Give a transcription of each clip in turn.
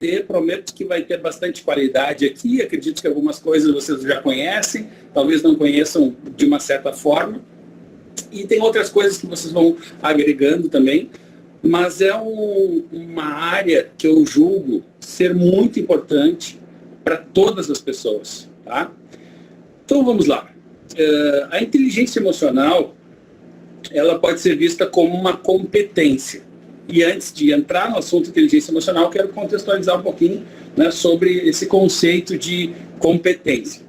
ter, prometo que vai ter bastante qualidade aqui. Acredito que algumas coisas vocês já conhecem, talvez não conheçam de uma certa forma. E tem outras coisas que vocês vão agregando também, mas é uma área que eu julgo ser muito importante para todas as pessoas. Tá? Então vamos lá. A inteligência emocional, ela pode ser vista como uma competência. E antes de entrar no assunto inteligência emocional, quero contextualizar um pouquinho, né, sobre esse conceito de competência.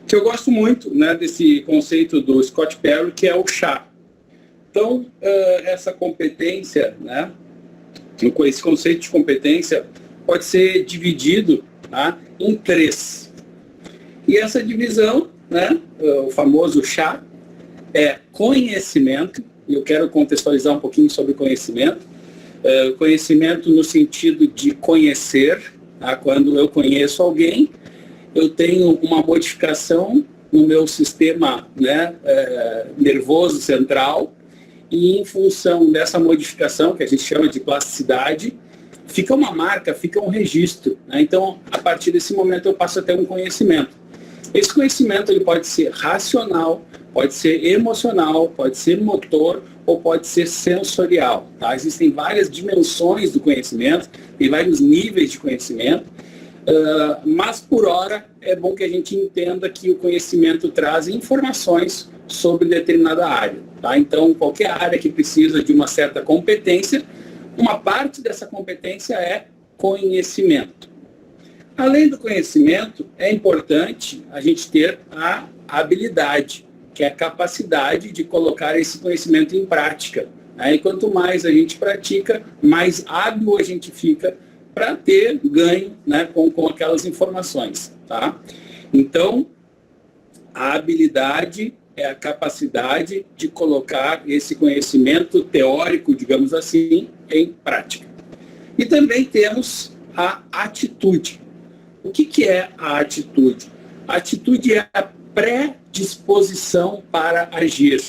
Que eu gosto muito, né, desse conceito do Scott Perry, que é o chá. Então, essa competência, né, esse conceito de competência pode ser dividido, tá, em 3. E essa divisão, né, o famoso chá, é conhecimento, e eu quero contextualizar um pouquinho sobre conhecimento. Conhecimento no sentido de conhecer, tá? Quando eu conheço alguém, eu tenho uma modificação no meu sistema, né, nervoso central, e em função dessa modificação, que a gente chama de plasticidade, fica uma marca, fica um registro. Né? Então, a partir desse momento, eu passo a ter um conhecimento. Esse conhecimento ele pode ser racional, pode ser emocional, pode ser motor ou pode ser sensorial. Tá? Existem várias dimensões do conhecimento, tem vários níveis de conhecimento, mas por hora é bom que a gente entenda que o conhecimento traz informações sobre determinada área. Tá? Então, qualquer área que precisa de uma certa competência, uma parte dessa competência é conhecimento. Além do conhecimento, é importante a gente ter a habilidade, que é a capacidade de colocar esse conhecimento em prática. Né? E quanto mais a gente pratica, mais hábil a gente fica para ter ganho, né, com aquelas informações. Tá? Então, a habilidade é a capacidade de colocar esse conhecimento teórico, digamos assim, em prática. E também temos a atitude. O que é a atitude? A atitude é a predisposição para agir.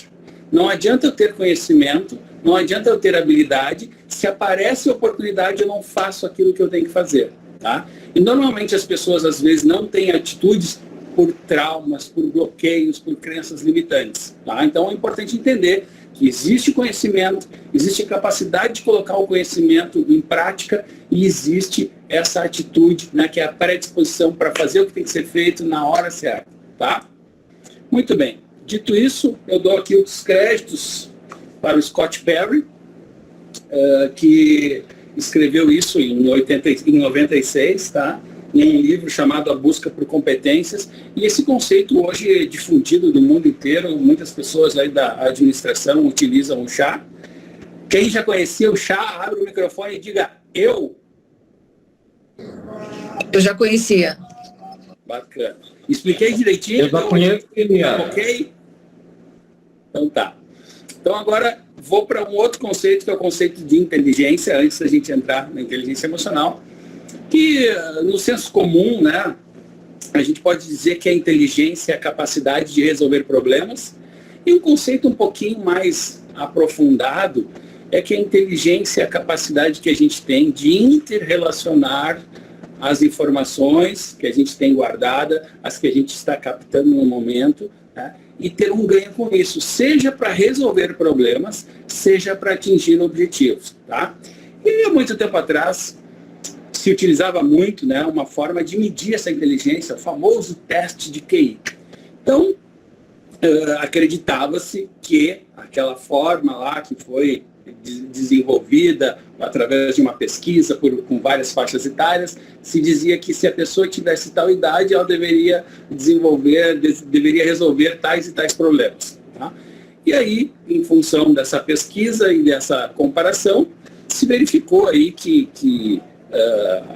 Não adianta eu ter conhecimento, não adianta eu ter habilidade, se aparece oportunidade eu não faço aquilo que eu tenho que fazer. Tá? E normalmente as pessoas às vezes não têm atitudes por traumas, por bloqueios, por crenças limitantes. Tá? Então é importante entender que existe conhecimento, existe capacidade de colocar o conhecimento em prática e existe essa atitude, né, que é a predisposição para fazer o que tem que ser feito na hora certa. Tá? Muito bem. Dito isso, eu dou aqui os créditos para o Scott Perry, que escreveu isso em 96, tá? Em um livro chamado A Busca por Competências, e esse conceito hoje é difundido no mundo inteiro, muitas pessoas aí da administração utilizam o chá. Quem já conhecia o chá, abre o microfone e diga, eu. Eu já conhecia. Bacana. Expliquei direitinho? Eu já conhecia. Ok? Então tá. Então agora vou para um outro conceito, que é o conceito de inteligência, antes da gente entrar na inteligência emocional, que no senso comum, né, a gente pode dizer que a inteligência é a capacidade de resolver problemas, e um conceito um pouquinho mais aprofundado é que a inteligência é a capacidade que a gente tem de interrelacionar as informações que a gente tem guardada, as que a gente está captando no momento, né, e ter um ganho com isso, seja para resolver problemas, seja para atingir objetivos. Tá? E há muito tempo atrás, se utilizava muito, né, uma forma de medir essa inteligência, o famoso teste de QI. Então, acreditava-se que aquela forma lá que foi desenvolvida através de uma pesquisa com várias faixas etárias, se dizia que se a pessoa tivesse tal idade, ela deveria resolver tais e tais problemas. Tá? E aí, em função dessa pesquisa e dessa comparação, se verificou aí que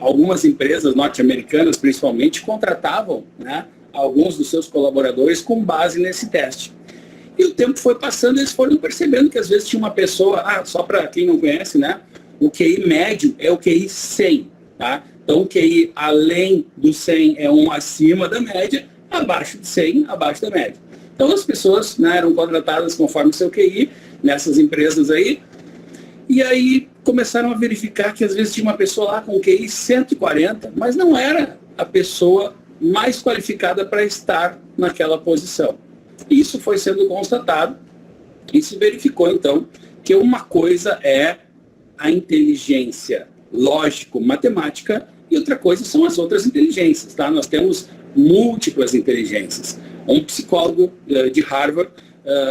algumas empresas norte-americanas, principalmente, contratavam, né, alguns dos seus colaboradores com base nesse teste. E o tempo foi passando e eles foram percebendo que às vezes tinha uma pessoa, só para quem não conhece, né, o QI médio é o QI 100. Tá? Então o QI além do 100 é um acima da média, abaixo de 100, abaixo da média. Então as pessoas, né, eram contratadas conforme o seu QI nessas empresas aí. E aí começaram a verificar que às vezes tinha uma pessoa lá com QI 140, mas não era a pessoa mais qualificada para estar naquela posição. Isso foi sendo constatado e se verificou então que uma coisa é a inteligência lógico-matemática e outra coisa são as outras inteligências, tá? Nós temos múltiplas inteligências. Um psicólogo de Harvard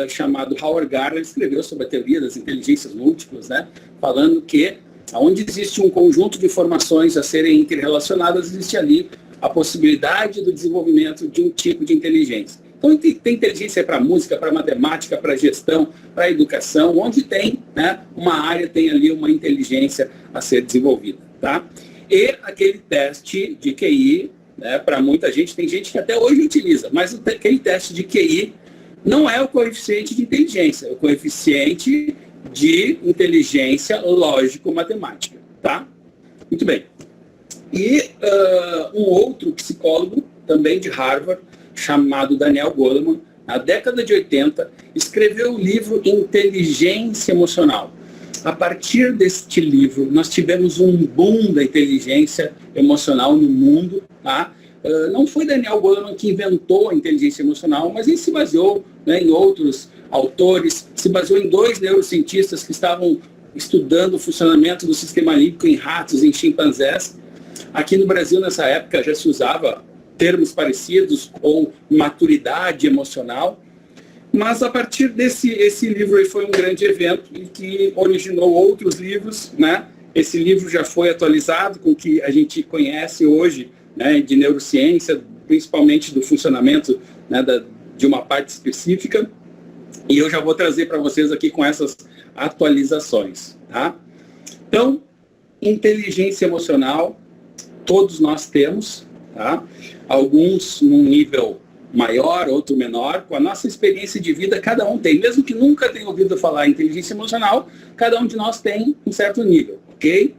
chamado Howard Gardner escreveu sobre a teoria das inteligências múltiplas, né? Falando que onde existe um conjunto de informações a serem interrelacionadas, existe ali a possibilidade do desenvolvimento de um tipo de inteligência. Então, tem inteligência para música, para matemática, para gestão, para educação, onde tem, né, uma área, tem ali uma inteligência a ser desenvolvida, tá? E aquele teste de QI, né, para muita gente, tem gente que até hoje utiliza, mas aquele teste de QI não é o coeficiente de inteligência, é o coeficiente de inteligência lógico-matemática, tá? Muito bem. E um outro psicólogo, também de Harvard, chamado Daniel Goleman, na década de 80, escreveu o livro Inteligência Emocional. A partir deste livro, nós tivemos um boom da inteligência emocional no mundo, tá? Não foi Daniel Goleman que inventou a inteligência emocional, mas ele se baseou, né, em outros autores, se baseou em 2 neurocientistas que estavam estudando o funcionamento do sistema límbico em ratos, em chimpanzés. Aqui no Brasil, nessa época, já se usava termos parecidos, ou maturidade emocional, mas a partir esse livro aí foi um grande evento e que originou outros livros, né? Esse livro já foi atualizado com o que a gente conhece hoje, né, de neurociência, principalmente do funcionamento, né, de uma parte específica, e eu já vou trazer para vocês aqui com essas atualizações, tá? Então, inteligência emocional, todos nós temos, tá? Alguns num nível maior, outro menor, com a nossa experiência de vida, cada um tem. Mesmo que nunca tenha ouvido falar em inteligência emocional, cada um de nós tem um certo nível, ok?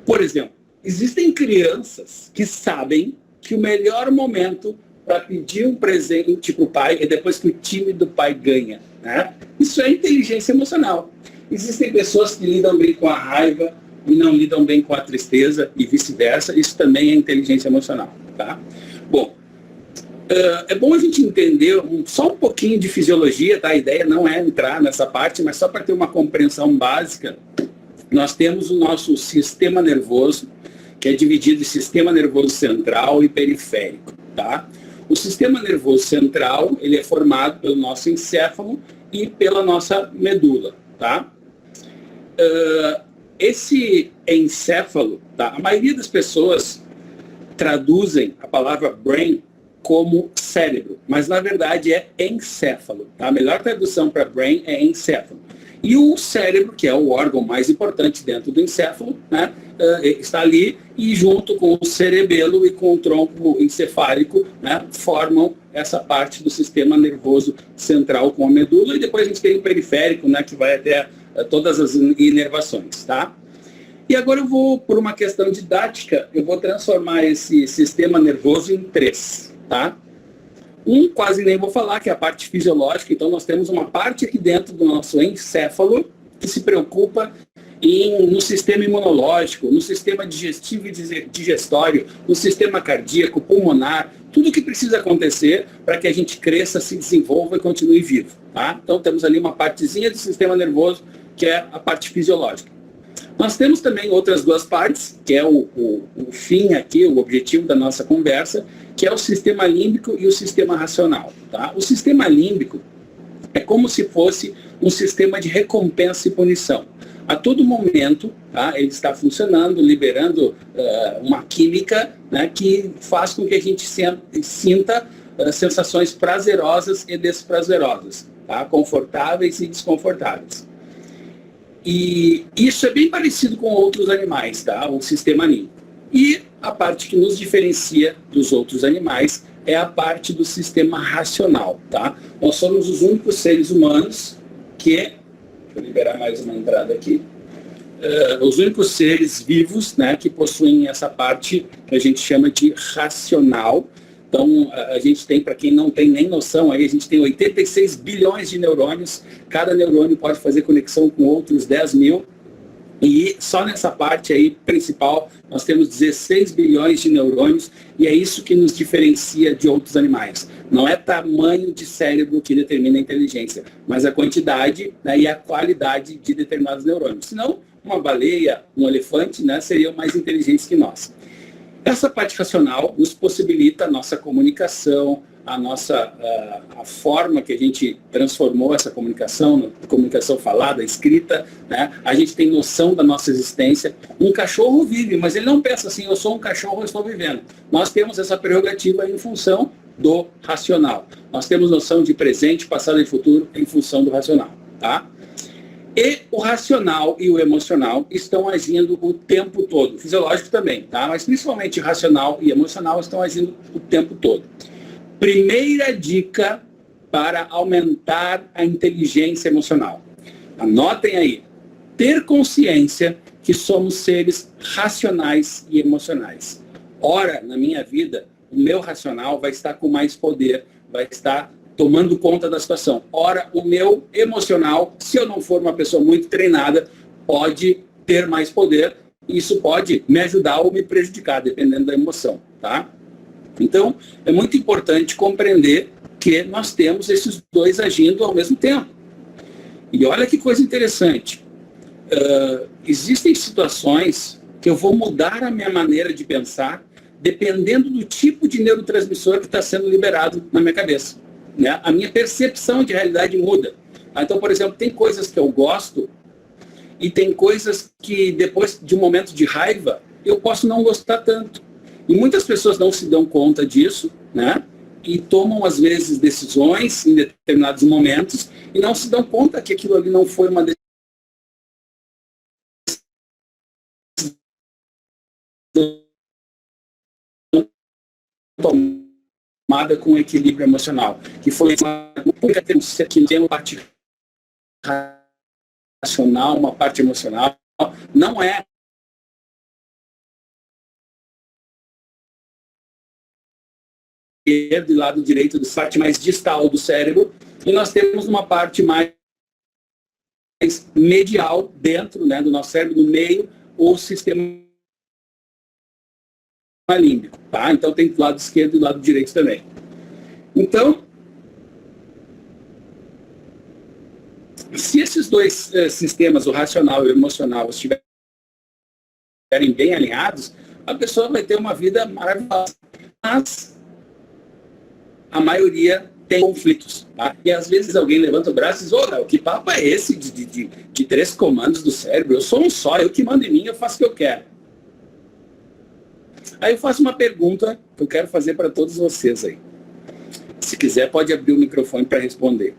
Por exemplo, existem crianças que sabem que o melhor momento para pedir um presente para o pai é depois que o time do pai ganha, né? Isso é inteligência emocional. Existem pessoas que lidam bem com a raiva e não lidam bem com a tristeza e vice-versa. Isso também é inteligência emocional, tá? Bom, é bom a gente entender só um pouquinho de fisiologia, tá? A ideia não é entrar nessa parte, mas só para ter uma compreensão básica. Nós temos o nosso sistema nervoso, que é dividido em sistema nervoso central e periférico, tá? O sistema nervoso central, ele é formado pelo nosso encéfalo e pela nossa medula, tá? Esse encéfalo, tá? A maioria das pessoas traduzem a palavra brain como cérebro, mas na verdade é encéfalo, tá? A melhor tradução para brain é encéfalo. E o cérebro, que é o órgão mais importante dentro do encéfalo, né, está ali e junto com o cerebelo e com o tronco encefálico, né, formam essa parte do sistema nervoso central com a medula, e depois a gente tem o periférico, né, que vai até todas as inervações, tá? E agora eu vou, por uma questão didática, eu vou transformar esse sistema nervoso em 3, tá? Quase nem vou falar, que é a parte fisiológica. Então nós temos uma parte aqui dentro do nosso encéfalo que se preocupa no sistema imunológico, no sistema digestivo e digestório, no sistema cardíaco, pulmonar, tudo o que precisa acontecer para que a gente cresça, se desenvolva e continue vivo, tá? Então temos ali uma partezinha do sistema nervoso que é a parte fisiológica. Nós temos também outras 2 partes, que é o fim aqui, o objetivo da nossa conversa, que é o sistema límbico e o sistema racional, tá? O sistema límbico é como se fosse um sistema de recompensa e punição. A todo momento, tá, ele está funcionando, liberando uma química, né, que faz com que a gente sinta sensações prazerosas e desprazerosas, tá? Confortáveis e desconfortáveis. E isso é bem parecido com outros animais, tá? O sistema límbico. E a parte que nos diferencia dos outros animais é a parte do sistema racional, tá? Nós somos os únicos seres humanos que... Deixa eu liberar mais uma entrada aqui. Os únicos seres vivos, né, que possuem essa parte que a gente chama de racional. Então, a gente tem, para quem não tem nem noção, aí a gente tem 86 bilhões de neurônios. Cada neurônio pode fazer conexão com outros 10 mil, E só nessa parte aí principal, nós temos 16 bilhões de neurônios e é isso que nos diferencia de outros animais. Não é tamanho de cérebro que determina a inteligência, mas a quantidade, né, e a qualidade de determinados neurônios. Senão, uma baleia, um elefante, né, seriam mais inteligentes que nós. Essa parte racional nos possibilita a nossa comunicação, a forma que a gente transformou essa comunicação falada, escrita, né? A gente tem noção da nossa existência. Um cachorro vive, mas ele não pensa assim, eu sou um cachorro, eu estou vivendo. Nós temos essa prerrogativa em função do racional. Nós temos noção de presente, passado e futuro em função do racional, tá? E o racional e o emocional estão agindo o tempo todo. Fisiológico também, tá? Mas principalmente racional e emocional estão agindo o tempo todo. Primeira dica para aumentar a inteligência emocional. Anotem aí. Ter consciência que somos seres racionais e emocionais. Ora, na minha vida, o meu racional vai estar com mais poder, vai estar tomando conta da situação. Ora, o meu emocional, se eu não for uma pessoa muito treinada, pode ter mais poder. Isso pode me ajudar ou me prejudicar, dependendo da emoção, tá? Então, é muito importante compreender que nós temos esses dois agindo ao mesmo tempo. E olha que coisa interessante. Existem situações que eu vou mudar a minha maneira de pensar dependendo do tipo de neurotransmissor que está sendo liberado na minha cabeça. Né? A minha percepção de realidade muda. Então, por exemplo, tem coisas que eu gosto e tem coisas que depois de um momento de raiva eu posso não gostar tanto. E muitas pessoas não se dão conta disso, né? E tomam, às vezes, decisões em determinados momentos e não se dão conta que aquilo ali não foi uma decisão tomada com equilíbrio emocional, que foi uma que tem uma parte racional, uma parte emocional, não é do lado direito da parte mais distal do cérebro, e nós temos uma parte mais medial dentro, né, do nosso cérebro, no meio, o sistema límbico, tá? Então tem do lado esquerdo e do lado direito também. Então, se esses dois sistemas, o racional e o emocional, estiverem bem alinhados, a pessoa vai ter uma vida maravilhosa. Mas a maioria tem conflitos, tá? E às vezes alguém levanta o braço e diz, oh, que papo é esse de 3 comandos do cérebro? Eu sou um só, eu que mando em mim, eu faço o que eu quero. Aí eu faço uma pergunta que eu quero fazer para todos vocês aí. Se quiser, pode abrir o microfone para responder.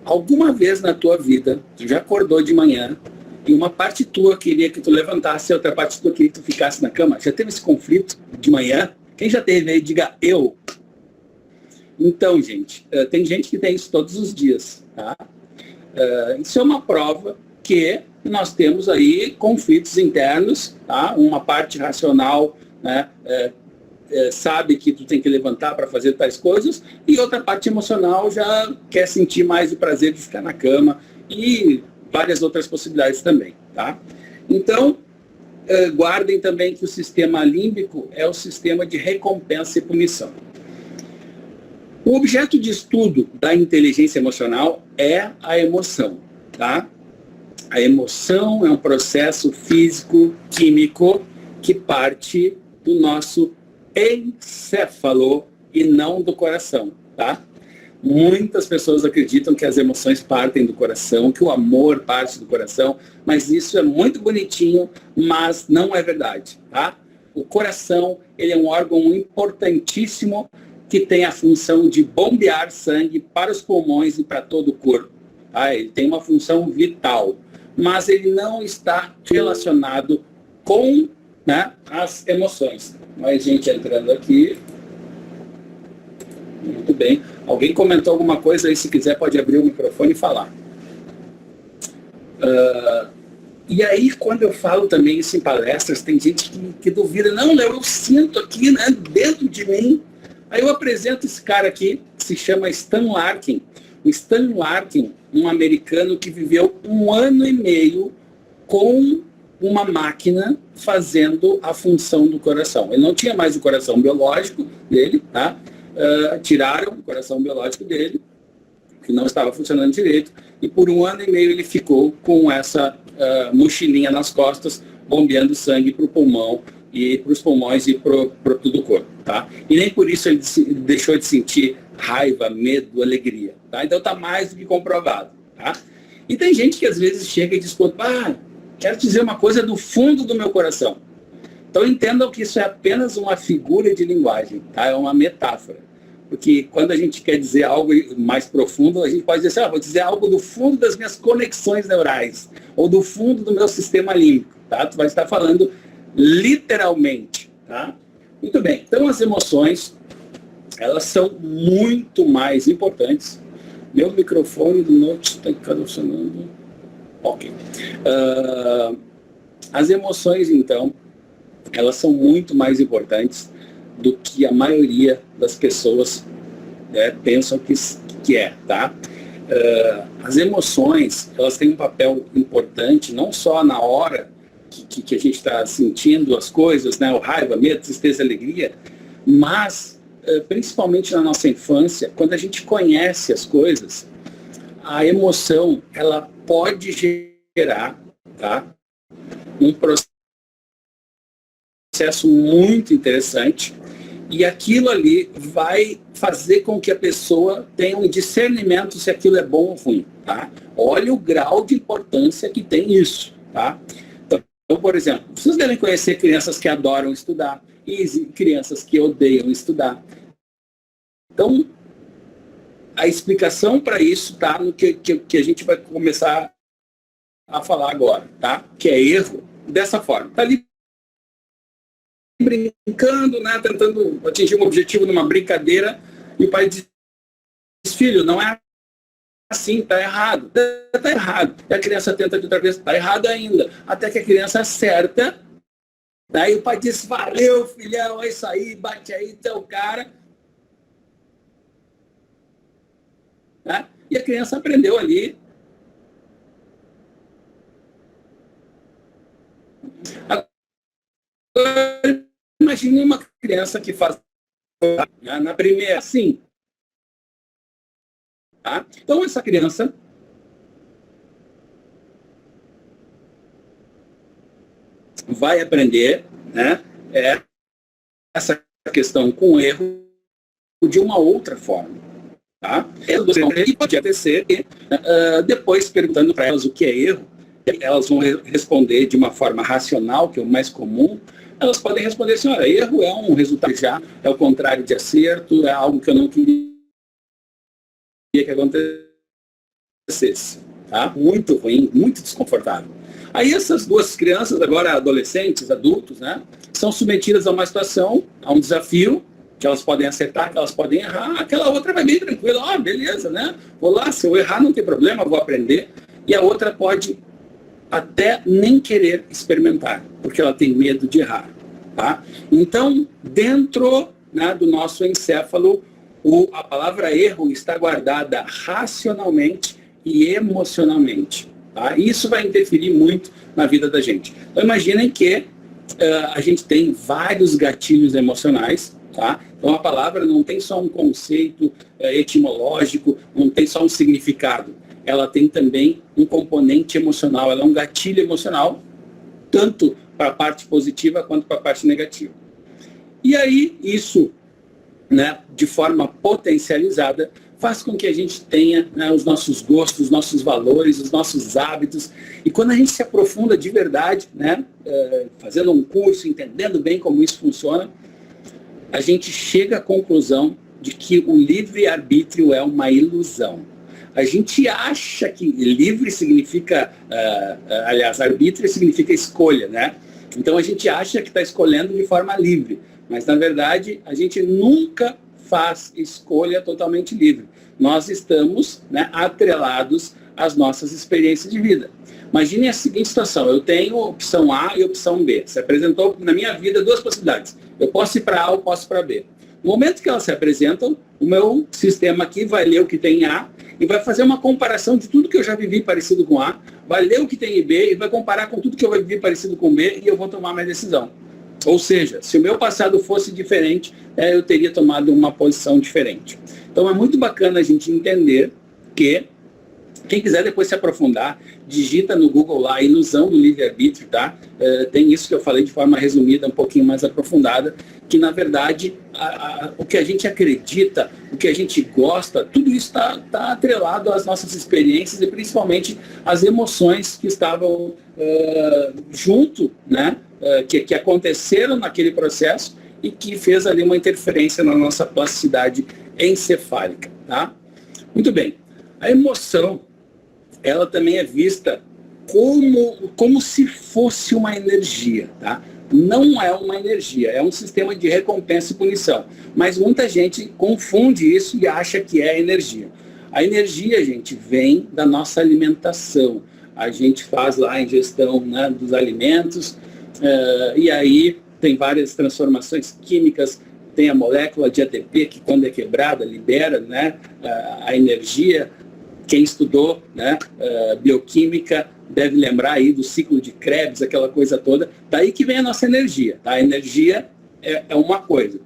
Alguma vez na tua vida, tu já acordou de manhã e uma parte tua queria que tu levantasse e outra parte tua queria que tu ficasse na cama? Já teve esse conflito de manhã? Quem já teve aí, diga eu. Então, gente, tem gente que tem isso todos os dias, tá? Isso é uma prova que nós temos aí conflitos internos, tá? Uma parte racional, né, sabe que tu tem que levantar para fazer tais coisas, e outra parte emocional já quer sentir mais o prazer de ficar na cama, e várias outras possibilidades também, tá? Então, guardem também que o sistema límbico é o sistema de recompensa e punição. O objeto de estudo da inteligência emocional é a emoção, tá? A emoção é um processo físico, químico, que parte do nosso encéfalo e não do coração, tá? Muitas pessoas acreditam que as emoções partem do coração, que o amor parte do coração, mas isso é muito bonitinho, mas não é verdade, tá? O coração, ele é um órgão importantíssimo que tem a função de bombear sangue para os pulmões e para todo o corpo. Tá? Ele tem uma função vital, mas ele não está relacionado com, né, as emoções. Mais gente entrando aqui. Muito bem. Alguém comentou alguma coisa aí? Se quiser, pode abrir o microfone e falar. E aí, quando eu falo também isso em palestras, tem gente que duvida. Não, Léo, eu sinto aqui, né, dentro de mim. Aí eu apresento esse cara aqui, que se chama Stan Larkin. O Stan Larkin, um americano que viveu 1 ano e meio com uma máquina fazendo a função do coração. Ele não tinha mais o coração biológico dele, tá? Tiraram o coração biológico dele, que não estava funcionando direito, e por 1 ano e meio ele ficou com essa mochilinha nas costas, bombeando sangue para o pulmão, e para os pulmões e para todo o corpo, tá? E nem por isso ele deixou de sentir raiva, medo, alegria, tá? Então está mais do que comprovado, tá? E tem gente que às vezes chega e diz, quero dizer uma coisa do fundo do meu coração. Então entendam que isso é apenas uma figura de linguagem, tá? É uma metáfora. Porque quando a gente quer dizer algo mais profundo, a gente pode dizer assim, vou dizer algo do fundo das minhas conexões neurais, ou do fundo do meu sistema límbico, tá? Tu vai estar falando literalmente, tá? Muito bem, então as emoções, elas são muito mais importantes. Meu microfone do note está funcionando. Ok. As emoções, então, elas são muito mais importantes do que a maioria das pessoas pensam que é, tá? As emoções, elas têm um papel importante, não só na hora que a gente está sentindo as coisas, né? O raiva, medo, tristeza, alegria, mas principalmente na nossa infância, quando a gente conhece as coisas, a emoção, ela pode gerar, tá? Um processo muito interessante, e aquilo ali vai fazer com que a pessoa tenha um discernimento se aquilo é bom ou ruim, tá? Olha o grau de importância que tem isso, tá? Então, por exemplo, vocês devem conhecer crianças que adoram estudar e crianças que odeiam estudar. Então, a explicação para isso está no que a gente vai começar a falar agora, tá? Que é erro dessa forma. Está ali brincando, né? Tentando atingir um objetivo numa brincadeira, e o pai diz, filho, não é assim, tá errado. Tá errado. E a criança tenta de outra vez, tá errado ainda. Até que a criança acerta, daí o pai diz, valeu, filhão, é isso aí, bate aí, teu cara. Né? E a criança aprendeu ali. Agora, imagine uma criança que faz na primeira, sim. Tá? Então, essa criança vai aprender, né, essa questão com erro de uma outra forma. Tá? E pode acontecer que, depois, perguntando para elas o que é erro, elas vão responder de uma forma racional, que é o mais comum. Elas podem responder assim, olha, erro é um resultado já, é o contrário de acerto, é algo que eu não queria que acontecesse. Tá? Muito ruim, muito desconfortável. Aí essas duas crianças, agora adolescentes, adultos, né, são submetidas a uma situação, a um desafio, que elas podem acertar, que elas podem errar, aquela outra vai bem tranquila, beleza, né? Vou lá, se eu errar não tem problema, vou aprender. E a outra pode até nem querer experimentar, porque ela tem medo de errar. Tá? Então, dentro, né, do nosso encéfalo, a palavra erro está guardada racionalmente e emocionalmente. Tá? Isso vai interferir muito na vida da gente. Então, imaginem que a gente tem vários gatilhos emocionais. Tá? Então, a palavra não tem só um conceito etimológico, não tem só um significado. Ela tem também um componente emocional, ela é um gatilho emocional, tanto para a parte positiva quanto para a parte negativa. E aí, isso, né, de forma potencializada, faz com que a gente tenha, né, os nossos gostos, os nossos valores, os nossos hábitos. E quando a gente se aprofunda de verdade, né, fazendo um curso, entendendo bem como isso funciona, a gente chega à conclusão de que o livre-arbítrio é uma ilusão. A gente acha que livre significa, aliás, arbítrio significa escolha, né? Então a gente acha que está escolhendo de forma livre, mas na verdade a gente nunca faz escolha totalmente livre. Nós estamos, né, atrelados às nossas experiências de vida. Imagine a seguinte situação, eu tenho opção A e opção B. Se apresentou na minha vida duas possibilidades. Eu posso ir para A ou posso ir para B. No momento que elas se apresentam, o meu sistema aqui vai ler o que tem em A e vai fazer uma comparação de tudo que eu já vivi parecido com A, vai ler o que tem em B e vai comparar com tudo que eu já vivi parecido com B e eu vou tomar minha decisão. Ou seja, se o meu passado fosse diferente, eu teria tomado uma posição diferente. Então é muito bacana a gente entender que quem quiser depois se aprofundar, digita no Google lá a ilusão do livre-arbítrio, tá? Tem isso que eu falei de forma resumida, um pouquinho mais aprofundada, que na verdade o que a gente acredita, o que a gente gosta, tudo isso está atrelado às nossas experiências e principalmente às emoções que estavam junto, né? Que aconteceram naquele processo e que fez ali uma interferência na nossa plasticidade encefálica, tá? Muito bem. A emoção, ela também é vista como se fosse uma energia, tá? Não é uma energia, é um sistema de recompensa e punição. Mas muita gente confunde isso e acha que é energia. A energia, gente, vem da nossa alimentação. A gente faz lá a ingestão, né, dos alimentos, e aí tem várias transformações químicas. Tem a molécula de ATP, que quando é quebrada, libera, né, a energia. Quem estudou, né, bioquímica deve lembrar aí do ciclo de Krebs, aquela coisa toda. Daí que vem a nossa energia. Tá? A energia é uma coisa.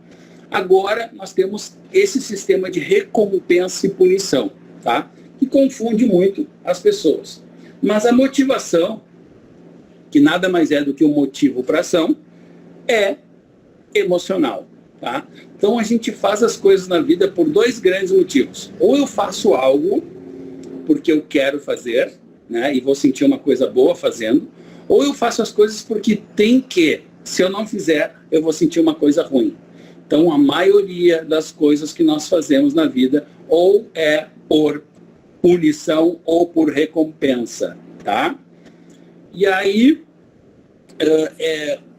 Agora, nós temos esse sistema de recompensa e punição, tá? Que confunde muito as pessoas. Mas a motivação, que nada mais é do que um motivo para ação, é emocional. Tá? Então, a gente faz as coisas na vida por dois grandes motivos. Ou eu faço algo porque eu quero fazer, né, e vou sentir uma coisa boa fazendo, ou eu faço as coisas porque tem que, se eu não fizer, eu vou sentir uma coisa ruim. Então, a maioria das coisas que nós fazemos na vida, ou é por punição ou por recompensa, tá? E aí,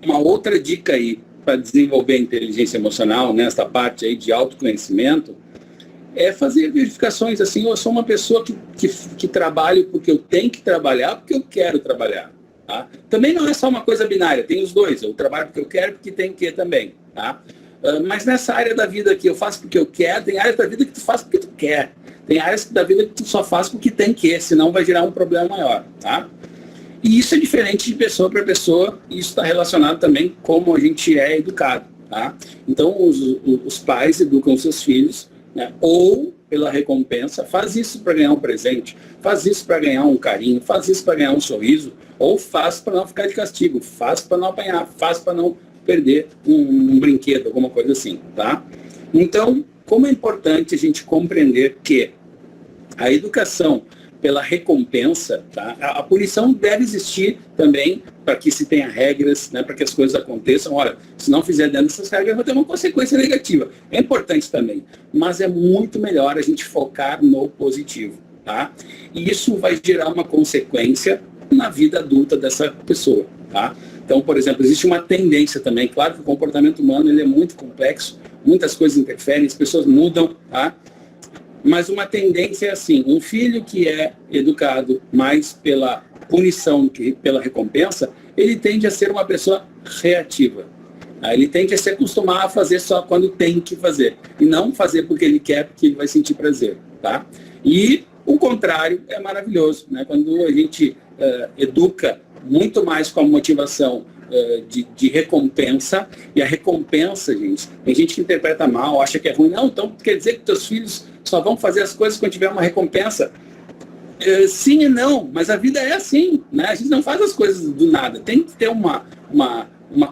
uma outra dica aí, para desenvolver a inteligência emocional, nessa parte aí de autoconhecimento, é fazer verificações assim. Eu sou uma pessoa que trabalho porque eu tenho que trabalhar, porque eu quero trabalhar. Tá? Também não é só uma coisa binária, tem os dois. Eu trabalho porque eu quero, porque tem que também. Tá? Mas nessa área da vida que eu faço porque eu quero, tem áreas da vida que tu faz porque tu quer. Tem áreas da vida que tu só faz porque tem que, senão vai gerar um problema maior. Tá? E isso é diferente de pessoa para pessoa, e isso está relacionado também como a gente é educado. Tá? Então, os pais educam os seus filhos, né, ou pela recompensa, faz isso para ganhar um presente, faz isso para ganhar um carinho, faz isso para ganhar um sorriso, ou faz para não ficar de castigo, faz para não apanhar, faz para não perder um brinquedo, alguma coisa assim. Tá? Então, como é importante a gente compreender que a educação pela recompensa, tá? A punição deve existir também para que se tenha regras, né, para que as coisas aconteçam. Olha, se não fizer dentro dessas regras, vai ter uma consequência negativa. É importante também, mas é muito melhor a gente focar no positivo. Tá? E isso vai gerar uma consequência na vida adulta dessa pessoa. Tá? Então, por exemplo, existe uma tendência também, claro que o comportamento humano ele é muito complexo, muitas coisas interferem, as pessoas mudam, tá? Mas uma tendência é assim, um filho que é educado mais pela punição que pela recompensa, ele tende a ser uma pessoa reativa. Ele tende a se acostumar a fazer só quando tem que fazer, e não fazer porque ele quer, porque ele vai sentir prazer. Tá? E o contrário é maravilhoso, né? Quando a gente educa muito mais com a motivação de recompensa, e a recompensa, gente, tem gente que interpreta mal, acha que é ruim. Não, então quer dizer que teus filhos só vão fazer as coisas quando tiver uma recompensa? Sim e não, mas a vida é assim, né? A gente não faz as coisas do nada, tem que ter uma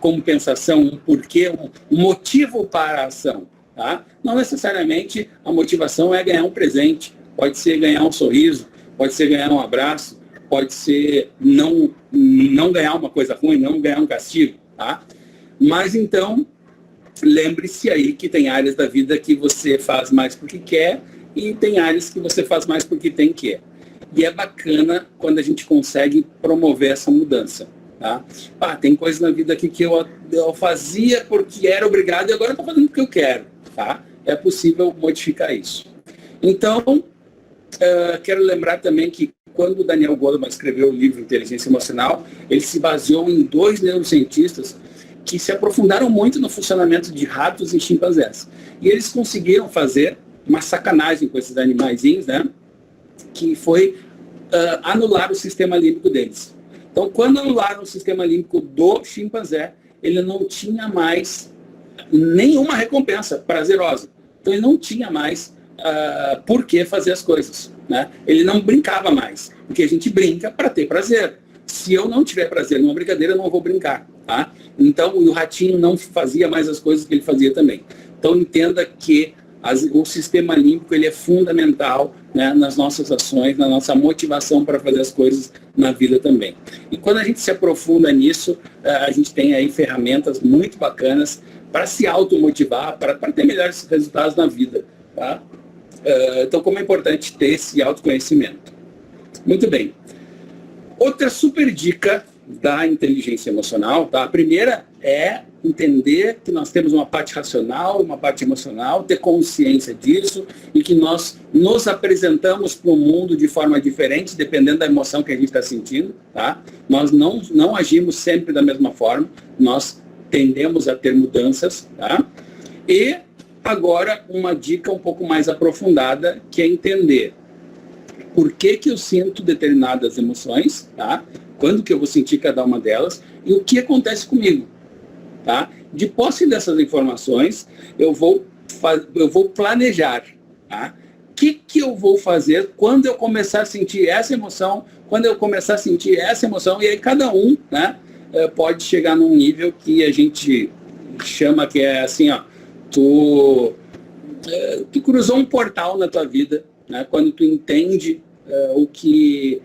compensação, um porquê, um motivo para a ação. Tá? Não necessariamente a motivação é ganhar um presente, pode ser ganhar um sorriso, pode ser ganhar um abraço, pode ser não ganhar uma coisa ruim, não ganhar um castigo. Tá? Mas então, lembre-se aí que tem áreas da vida que você faz mais porque quer e tem áreas que você faz mais porque tem que. E é bacana quando a gente consegue promover essa mudança. Tá? Tem coisas na vida aqui que eu fazia porque era obrigado e agora eu estou fazendo porque eu quero. Tá? É possível modificar isso. Então, quero lembrar também que quando o Daniel Goleman escreveu o livro Inteligência Emocional, ele se baseou em 2 neurocientistas que se aprofundaram muito no funcionamento de ratos e chimpanzés. E eles conseguiram fazer uma sacanagem com esses animaizinhos, né? Que foi anular o sistema límbico deles. Então, quando anularam o sistema límbico do chimpanzé, ele não tinha mais nenhuma recompensa prazerosa. Então, ele não tinha mais por que fazer as coisas, né? Ele não brincava mais, porque a gente brinca para ter prazer. Se eu não tiver prazer numa brincadeira, eu não vou brincar, tá? Então, o ratinho não fazia mais as coisas que ele fazia também. Então, entenda que o sistema límbico ele é fundamental, né, nas nossas ações, na nossa motivação para fazer as coisas na vida também. E quando a gente se aprofunda nisso, a gente tem aí ferramentas muito bacanas para se automotivar, para ter melhores resultados na vida, tá? Então, como é importante ter esse autoconhecimento. Muito bem. Outra super dica da inteligência emocional, tá? A primeira é entender que nós temos uma parte racional, uma parte emocional, ter consciência disso e que nós nos apresentamos para o mundo de forma diferente, dependendo da emoção que a gente está sentindo, tá? Nós não agimos sempre da mesma forma, nós tendemos a ter mudanças, tá? E agora uma dica um pouco mais aprofundada, que é entender por que eu sinto determinadas emoções, tá? Quando que eu vou sentir cada uma delas e o que acontece comigo, tá? De posse dessas informações, eu vou planejar, tá? O que eu vou fazer quando eu começar a sentir essa emoção, quando eu começar a sentir essa emoção, e aí cada um, né, pode chegar num nível que a gente chama que é assim, ó, tu cruzou um portal na tua vida, né, quando tu entende o que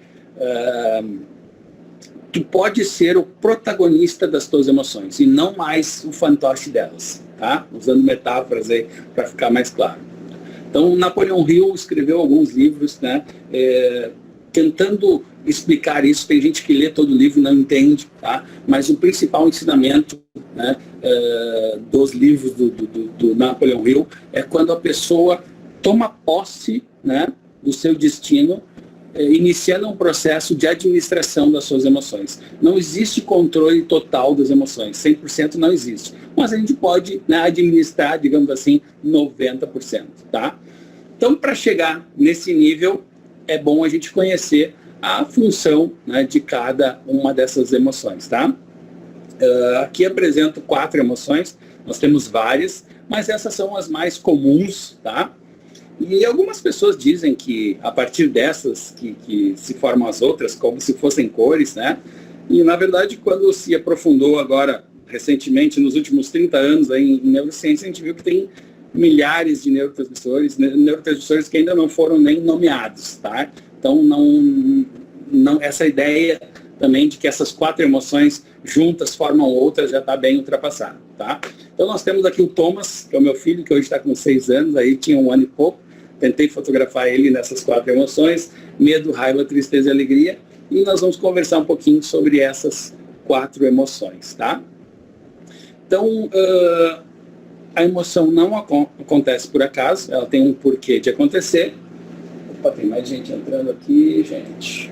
tu pode ser o protagonista das tuas emoções e não mais o fantoche delas, tá? Usando metáforas aí para ficar mais claro. Então, Napoleão Hill escreveu alguns livros, né, tentando explicar isso. Tem gente que lê todo o livro e não entende, tá? Mas o principal ensinamento, né, dos livros do Napoleão Hill é quando a pessoa toma posse, né, do seu destino, iniciando um processo de administração das suas emoções. Não existe controle total das emoções, 100% não existe. Mas a gente pode, né, administrar, digamos assim, 90%. Tá? Então, para chegar nesse nível, é bom a gente conhecer a função, né, de cada uma dessas emoções. Tá? Aqui apresento 4 emoções, nós temos várias, mas essas são as mais comuns, tá? E algumas pessoas dizem que a partir dessas que se formam as outras, como se fossem cores, né? E na verdade, quando se aprofundou agora, recentemente, nos últimos 30 anos aí, em neurociência, a gente viu que tem milhares de neurotransmissores que ainda não foram nem nomeados, tá? Então, essa ideia também de que essas 4 emoções juntas formam outras já está bem ultrapassada, tá? Então, nós temos aqui o Thomas, que é o meu filho, que hoje está com 6 anos, aí tinha 1 ano e pouco. Tentei fotografar ele nessas 4 emoções, medo, raiva, tristeza e alegria. E nós vamos conversar um pouquinho sobre essas 4 emoções, tá? Então, a emoção não acontece por acaso, ela tem um porquê de acontecer. Opa, tem mais gente entrando aqui, gente.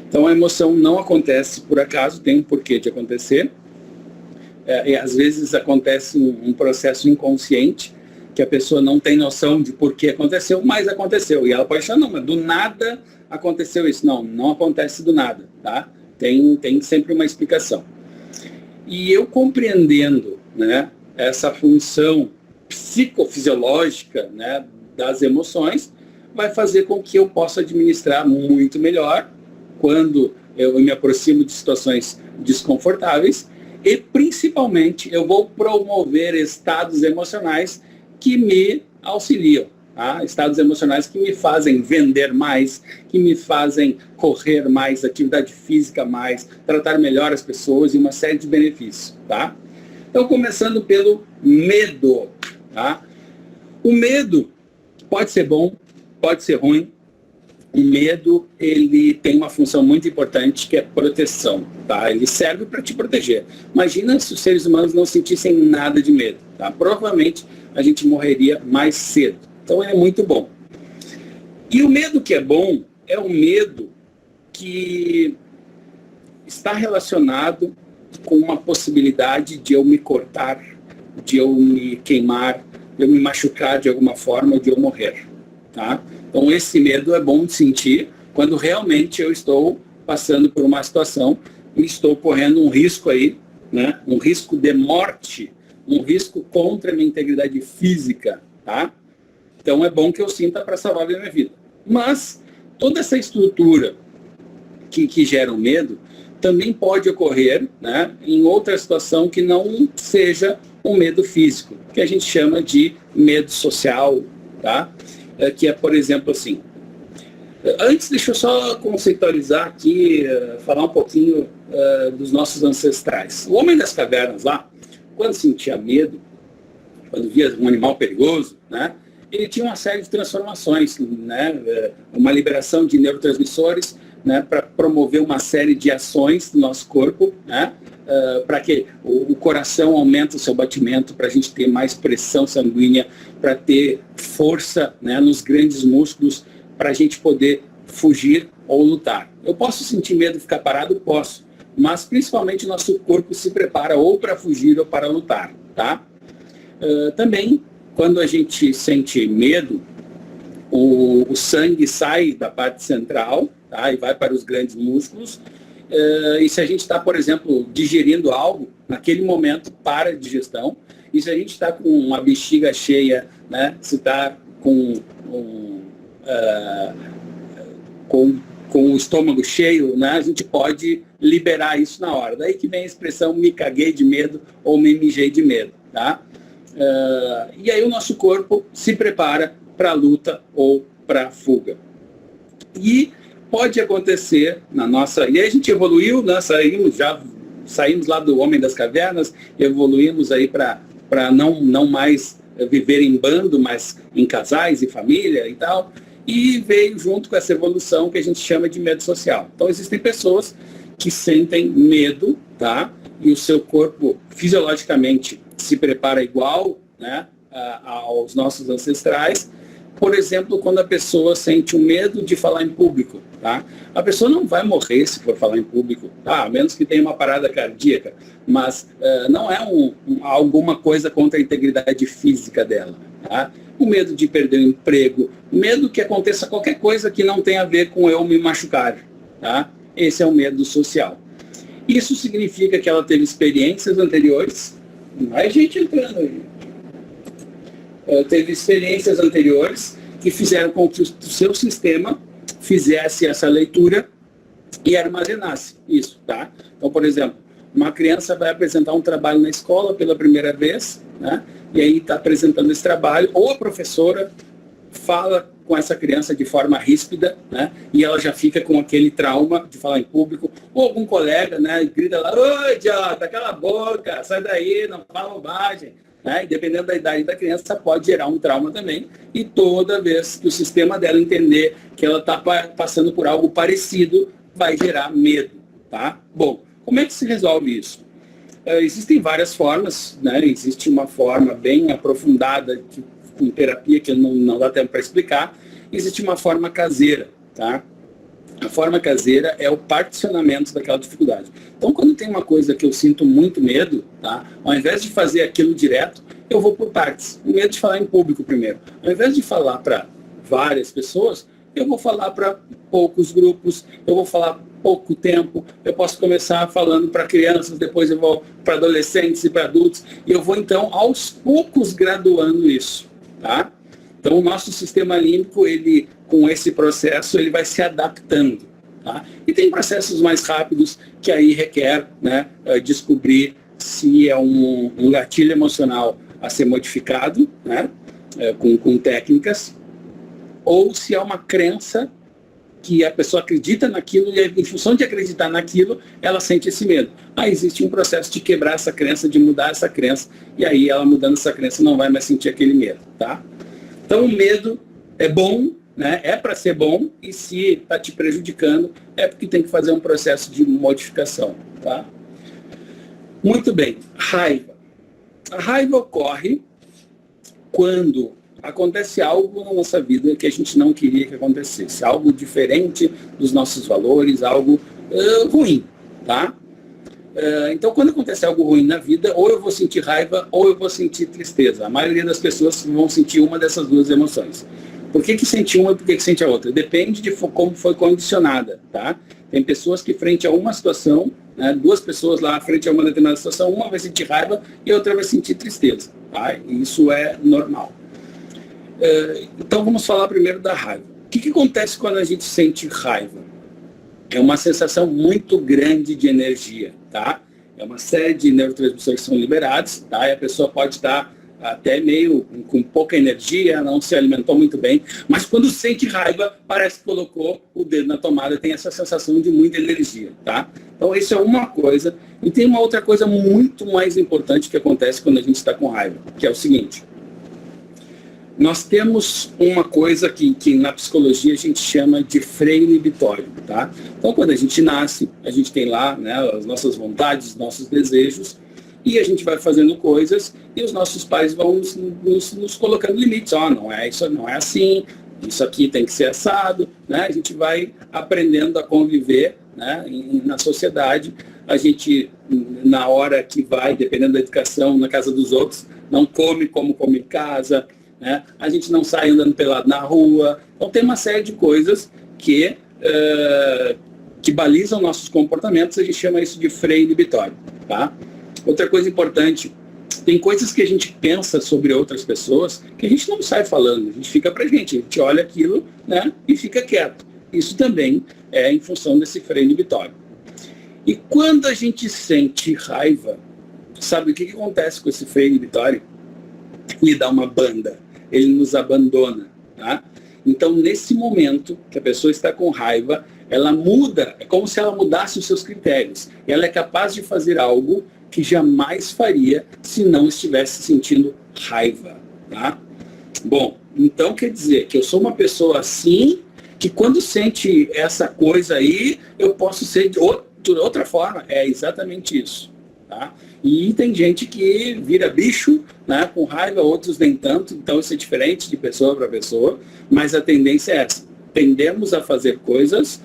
Então, a emoção não acontece por acaso, tem um porquê de acontecer. E às vezes acontece um processo inconsciente, que a pessoa não tem noção de por que aconteceu, mas aconteceu. E ela pode achar, não, mas do nada aconteceu isso. Não acontece do nada, tá? Tem sempre uma explicação. E eu compreendendo, né, essa função psicofisiológica, né, das emoções, vai fazer com que eu possa administrar muito melhor quando eu me aproximo de situações desconfortáveis e, principalmente, eu vou promover estados emocionais que me auxiliam, tá? Estados emocionais que me fazem vender mais, que me fazem correr mais, atividade física mais, tratar melhor as pessoas e uma série de benefícios, tá? Então, começando pelo medo, tá? O medo pode ser bom, pode ser ruim. O medo, ele tem uma função muito importante, que é proteção, tá? Ele serve para te proteger. Imagina se os seres humanos não sentissem nada de medo, tá? Provavelmente a gente morreria mais cedo. Então, ele é muito bom. E o medo que é bom é o medo que está relacionado com uma possibilidade de eu me cortar, de eu me queimar, de eu me machucar de alguma forma, de eu morrer. Tá? Então esse medo é bom de sentir quando realmente eu estou passando por uma situação e estou correndo um risco aí, né? Um risco de morte, um risco contra a minha integridade física. Tá? Então é bom que eu sinta para salvar a minha vida. Mas toda essa estrutura que gera o medo também pode ocorrer, né, em outra situação que não seja um medo físico, que a gente chama de medo social, tá? Que é, por exemplo, assim. Antes, deixa eu só conceitualizar aqui, falar um pouquinho dos nossos ancestrais. O homem das cavernas lá, quando sentia medo, quando via um animal perigoso, né, ele tinha uma série de transformações, né, uma liberação de neurotransmissores, né, para promover uma série de ações do nosso corpo, né, para que o coração aumente o seu batimento, para a gente ter mais pressão sanguínea, para ter força, né, nos grandes músculos, para a gente poder fugir ou lutar. Eu posso sentir medo de ficar parado? Posso, mas principalmente nosso corpo se prepara ou para fugir ou para lutar. Tá? Também, quando a gente sente medo, o sangue sai da parte central, tá, e vai para os grandes músculos. E se a gente está, por exemplo, digerindo algo, naquele momento para a digestão. E se a gente está com uma bexiga cheia, né, se está com o estômago cheio, né, a gente pode liberar isso na hora. Daí que vem a expressão me caguei de medo ou me mijei de medo. Tá? E aí o nosso corpo se prepara para a luta ou para a fuga. E pode acontecer na nossa... E aí a gente evoluiu, né? Saímos lá do Homem das Cavernas, evoluímos aí para não mais viver em bando, mas em casais e família e tal. E veio junto com essa evolução que a gente chama de medo social. Então existem pessoas que sentem medo, tá? E o seu corpo fisiologicamente se prepara igual, né, aos nossos ancestrais. Por exemplo, quando a pessoa sente o medo de falar em público, tá? A pessoa não vai morrer se for falar em público, tá? A menos que tenha uma parada cardíaca, mas não é alguma coisa contra a integridade física dela, tá? O medo de perder o emprego, medo que aconteça qualquer coisa que não tenha a ver com eu me machucar, tá? Esse é o medo social. Isso significa que ela teve experiências anteriores, mais gente entrando aí. Teve experiências anteriores que fizeram com que o seu sistema fizesse essa leitura e armazenasse isso, tá? Então, por exemplo, uma criança vai apresentar um trabalho na escola pela primeira vez, né? E aí está apresentando esse trabalho, ou a professora fala com essa criança de forma ríspida, né? E ela já fica com aquele trauma de falar em público, ou algum colega, né? Grita lá, ô idiota, cala a boca, sai daí, não fala bobagem. Né? E dependendo da idade da criança, pode gerar um trauma também. E toda vez que o sistema dela entender que ela está passando por algo parecido, vai gerar medo. Tá? Bom, como é que se resolve isso? Existem várias formas, né? Existe uma forma bem aprofundada com terapia, que não dá tempo para explicar. Existe uma forma caseira. Tá? A forma caseira é o particionamento daquela dificuldade. Então, quando tem uma coisa que eu sinto muito medo, tá? Ao invés de fazer aquilo direto, eu vou por partes. O medo de falar em público primeiro. Ao invés de falar para várias pessoas, eu vou falar para poucos grupos, eu vou falar pouco tempo, eu posso começar falando para crianças, depois eu vou para adolescentes e para adultos, e eu vou, então, aos poucos graduando isso. Tá? Então, o nosso sistema límbico, ele, com esse processo, ele vai se adaptando. Tá? E tem processos mais rápidos que aí requer, né, descobrir se é um gatilho emocional a ser modificado, né, com técnicas, ou se é uma crença que a pessoa acredita naquilo e, em função de acreditar naquilo, ela sente esse medo. Aí existe um processo de quebrar essa crença, de mudar essa crença, e aí ela mudando essa crença não vai mais sentir aquele medo. Tá? Então, o medo é bom, né? É para ser bom, e se está te prejudicando, é porque tem que fazer um processo de modificação. Tá? Muito bem. Raiva. A raiva ocorre quando acontece algo na nossa vida que a gente não queria que acontecesse. Algo diferente dos nossos valores, algo ruim. Tá? Então, quando acontece algo ruim na vida, ou eu vou sentir raiva ou eu vou sentir tristeza. A maioria das pessoas vão sentir uma dessas duas emoções. Por que sente uma e por que sente a outra? Depende de como foi condicionada, tá? Tem pessoas que frente a uma situação, né, duas pessoas lá frente a uma determinada situação, uma vai sentir raiva e a outra vai sentir tristeza, tá? Isso é normal. Então vamos falar primeiro da raiva. O que acontece quando a gente sente raiva? É uma sensação muito grande de energia, tá? É uma série de neurotransmissores que são liberados, tá? E a pessoa pode estar até meio com pouca energia, não se alimentou muito bem, mas quando sente raiva, parece que colocou o dedo na tomada, tem essa sensação de muita energia, tá? Então isso é uma coisa. E tem uma outra coisa muito mais importante que acontece quando a gente está com raiva, que é o seguinte. Nós temos uma coisa que na psicologia a gente chama de freio inibitório, tá? Então, quando a gente nasce, a gente tem lá, né, as nossas vontades, os nossos desejos, e a gente vai fazendo coisas e os nossos pais vão nos colocando limites. Não é isso, não é assim, isso aqui tem que ser assado, né? A gente vai aprendendo a conviver, né, na sociedade. A gente, na hora que vai, dependendo da educação, na casa dos outros, não come como come em casa, né? A gente não sai andando pelado na rua. Então tem uma série de coisas que balizam nossos comportamentos, a gente chama isso de freio inibitório, tá? Outra coisa importante, tem coisas que a gente pensa sobre outras pessoas que a gente não sai falando, a gente fica pra gente, a gente olha aquilo, né, e fica quieto. Isso também é em função desse freio inibitório. E quando a gente sente raiva, sabe o que acontece com esse freio inibitório? Ele dá uma banda, ele nos abandona, tá? Então, nesse momento que a pessoa está com raiva, ela muda, é como se ela mudasse os seus critérios. Ela é capaz de fazer algo que jamais faria se não estivesse sentindo raiva, tá? Bom, então quer dizer que eu sou uma pessoa assim, que quando sente essa coisa aí, eu posso ser de outra forma. É exatamente isso, tá? E tem gente que vira bicho, né, com raiva, outros nem tanto, então isso é diferente de pessoa para pessoa, mas a tendência é essa. Tendemos a fazer coisas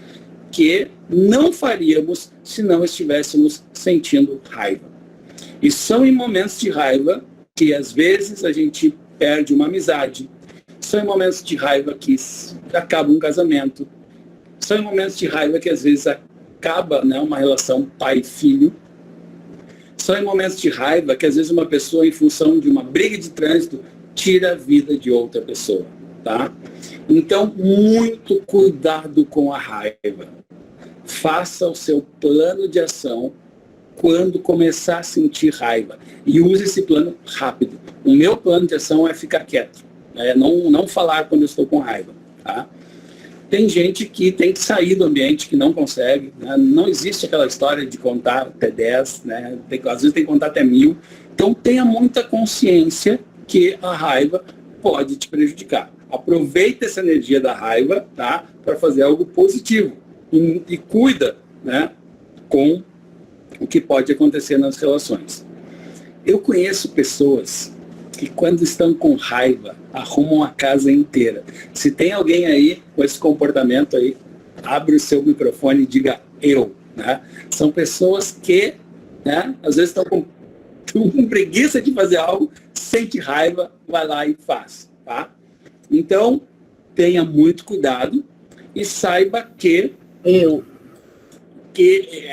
que não faríamos se não estivéssemos sentindo raiva. E são em momentos de raiva que às vezes a gente perde uma amizade, são em momentos de raiva que acaba um casamento, são em momentos de raiva que às vezes acaba, né, uma relação pai-filho, são em momentos de raiva que às vezes uma pessoa, em função de uma briga de trânsito, tira a vida de outra pessoa, tá? Então, muito cuidado com a raiva. Faça o seu plano de ação quando começar a sentir raiva. E use esse plano rápido. O meu plano de ação é ficar quieto. Não falar quando eu estou com raiva, tá? Tem gente que tem que sair do ambiente, que não consegue, né? Não existe aquela história de contar até 10, né? Às vezes tem que contar até 1000. Então tenha muita consciência que a raiva pode te prejudicar. Aproveita essa energia da raiva, tá? Para fazer algo positivo. E cuida, né, com o que pode acontecer nas relações. Eu conheço pessoas que quando estão com raiva, arrumam a casa inteira. Se tem alguém aí com esse comportamento aí, abre o seu microfone e diga eu, né? São pessoas que, né, às vezes estão com preguiça de fazer algo, sente raiva, vai lá e faz, tá? Então, tenha muito cuidado e saiba que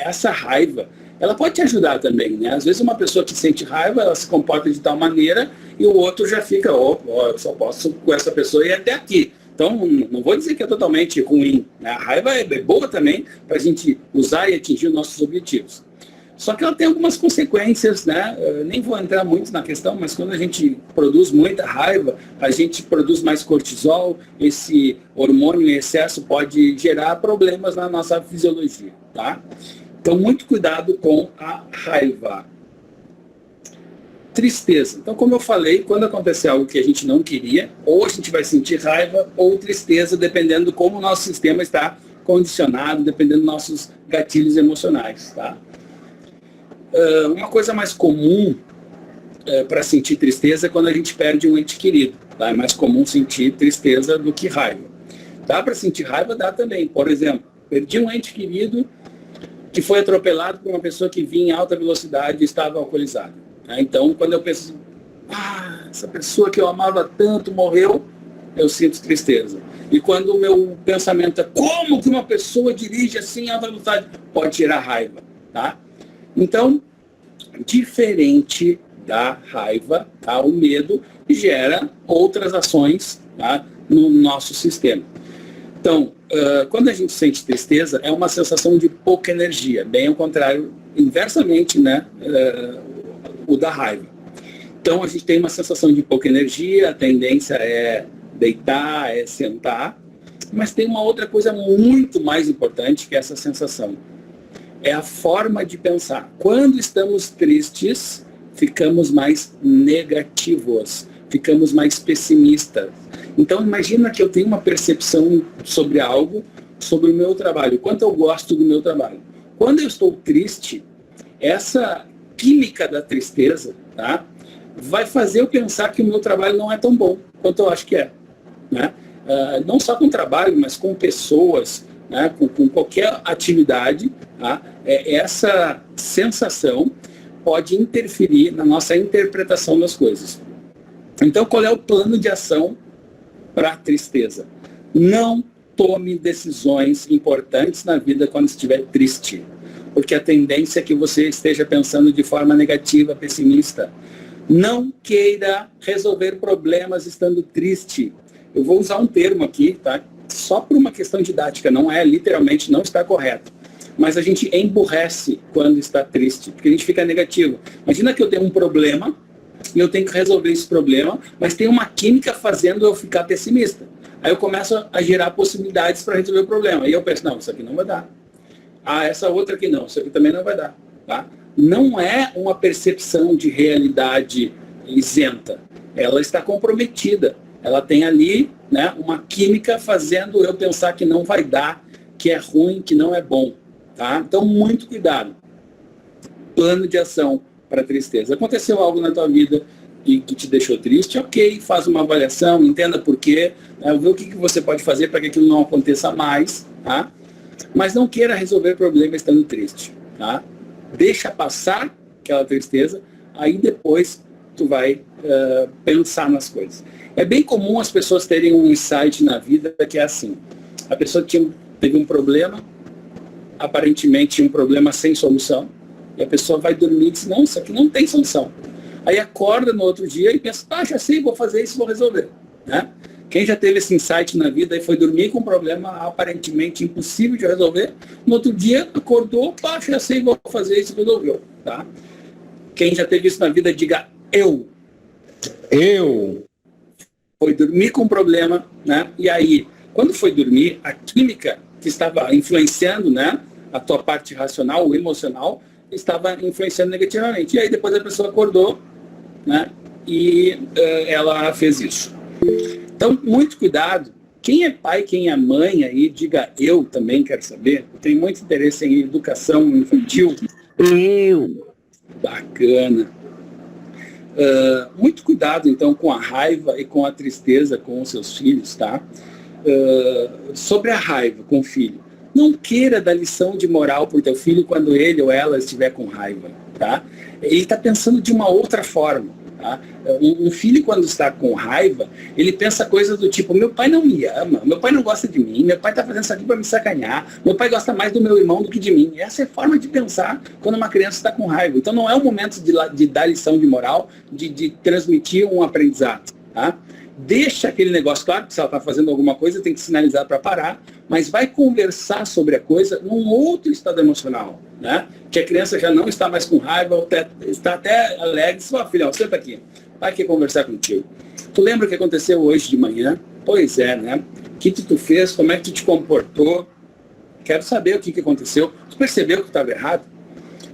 essa raiva, ela pode te ajudar também, né? Às vezes uma pessoa que sente raiva, ela se comporta de tal maneira e o outro já fica, eu só posso com essa pessoa ir até aqui. Então, não vou dizer que é totalmente ruim, né? A raiva é boa também para a gente usar e atingir os nossos objetivos. Só que ela tem algumas consequências, né? Eu nem vou entrar muito na questão, mas quando a gente produz muita raiva, a gente produz mais cortisol, esse hormônio em excesso pode gerar problemas na nossa fisiologia, tá? Então, muito cuidado com a raiva. Tristeza. Então, como eu falei, quando acontecer algo que a gente não queria, ou a gente vai sentir raiva ou tristeza, dependendo de como o nosso sistema está condicionado, dependendo dos nossos gatilhos emocionais, tá? Uma coisa mais comum para sentir tristeza é quando a gente perde um ente querido, tá? É mais comum sentir tristeza do que raiva. Dá para sentir raiva? Dá também. Por exemplo, perdi um ente querido que foi atropelado por uma pessoa que vinha em alta velocidade e estava alcoolizada. Então, quando eu penso, essa pessoa que eu amava tanto morreu, eu sinto tristeza. E quando o meu pensamento é, como que uma pessoa dirige assim em alta velocidade? Pode gerar raiva, tá? Então, diferente da raiva, tá? O medo gera outras ações, tá? No nosso sistema. Então, quando a gente sente tristeza, é uma sensação de pouca energia, bem ao contrário, inversamente, né, o da raiva. Então, a gente tem uma sensação de pouca energia, a tendência é deitar, é sentar, mas tem uma outra coisa muito mais importante que essa sensação. É a forma de pensar. Quando estamos tristes, ficamos mais negativos, ficamos mais pessimistas. Então, imagina que eu tenho uma percepção sobre algo, sobre o meu trabalho, quanto eu gosto do meu trabalho. Quando eu estou triste, essa química da tristeza, tá, vai fazer eu pensar que o meu trabalho não é tão bom quanto eu acho que é. Né? Não só com trabalho, mas com pessoas, né, com qualquer atividade, tá? Essa sensação pode interferir na nossa interpretação das coisas. Então, qual é o plano de ação para a tristeza? Não tome decisões importantes na vida quando estiver triste, porque a tendência é que você esteja pensando de forma negativa, pessimista. Não queira resolver problemas estando triste. Eu vou usar um termo aqui, tá? Só por uma questão didática, não é, literalmente, não está correto. Mas a gente emburrece quando está triste, porque a gente fica negativo. Imagina que eu tenho um problema, e eu tenho que resolver esse problema, mas tem uma química fazendo eu ficar pessimista. Aí eu começo a gerar possibilidades para resolver o problema. Aí eu penso, não, isso aqui não vai dar. Essa outra aqui não, isso aqui também não vai dar. Tá? Não é uma percepção de realidade isenta. Ela está comprometida. Ela tem ali, né, uma química fazendo eu pensar que não vai dar, que é ruim, que não é bom. Tá? Então, muito cuidado. Plano de ação para tristeza. Aconteceu algo na tua vida que te deixou triste, ok, faz uma avaliação, entenda por quê, né, vê o que você pode fazer para que aquilo não aconteça mais, tá? Mas não queira resolver problema estando triste, tá? Deixa passar aquela tristeza, aí depois tu vai pensar nas coisas. É bem comum as pessoas terem um insight na vida que é assim, a pessoa teve um problema, aparentemente um problema sem solução, e a pessoa vai dormir e diz, não, isso aqui não tem solução. Aí acorda no outro dia e pensa, já sei, vou fazer isso, vou resolver. Né? Quem já teve esse insight na vida e foi dormir com um problema aparentemente impossível de resolver, no outro dia acordou, já sei, vou fazer isso, resolveu. Tá? Quem já teve isso na vida, diga eu. Foi dormir com um problema, né? E aí, quando foi dormir, a química que estava influenciando, né, a tua parte racional, o emocional, estava influenciando negativamente. E aí depois a pessoa acordou, né, e ela fez isso. Então, muito cuidado. Quem é pai, quem é mãe aí, diga eu também, quero saber. Eu tenho muito interesse em educação infantil. Bacana. Muito cuidado, então, com a raiva e com a tristeza com os seus filhos, tá? Sobre a raiva com o filho. Não queira dar lição de moral para o teu filho quando ele ou ela estiver com raiva, tá? Ele está pensando de uma outra forma, tá? Um filho, quando está com raiva, ele pensa coisas do tipo, meu pai não me ama, meu pai não gosta de mim, meu pai está fazendo isso aqui para me sacanear, meu pai gosta mais do meu irmão do que de mim. Essa é a forma de pensar quando uma criança está com raiva. Então não é o momento de dar lição de moral, de transmitir um aprendizado, tá? Deixa aquele negócio, claro que se ela está fazendo alguma coisa, tem que sinalizar para parar, mas vai conversar sobre a coisa num outro estado emocional, né? Que a criança já não está mais com raiva, está até alegre, diz, filhão, senta aqui, vai aqui conversar contigo. Tu lembra o que aconteceu hoje de manhã? Pois é, né? O que tu fez, como é que tu te comportou? Quero saber o que aconteceu. Tu percebeu que estava errado?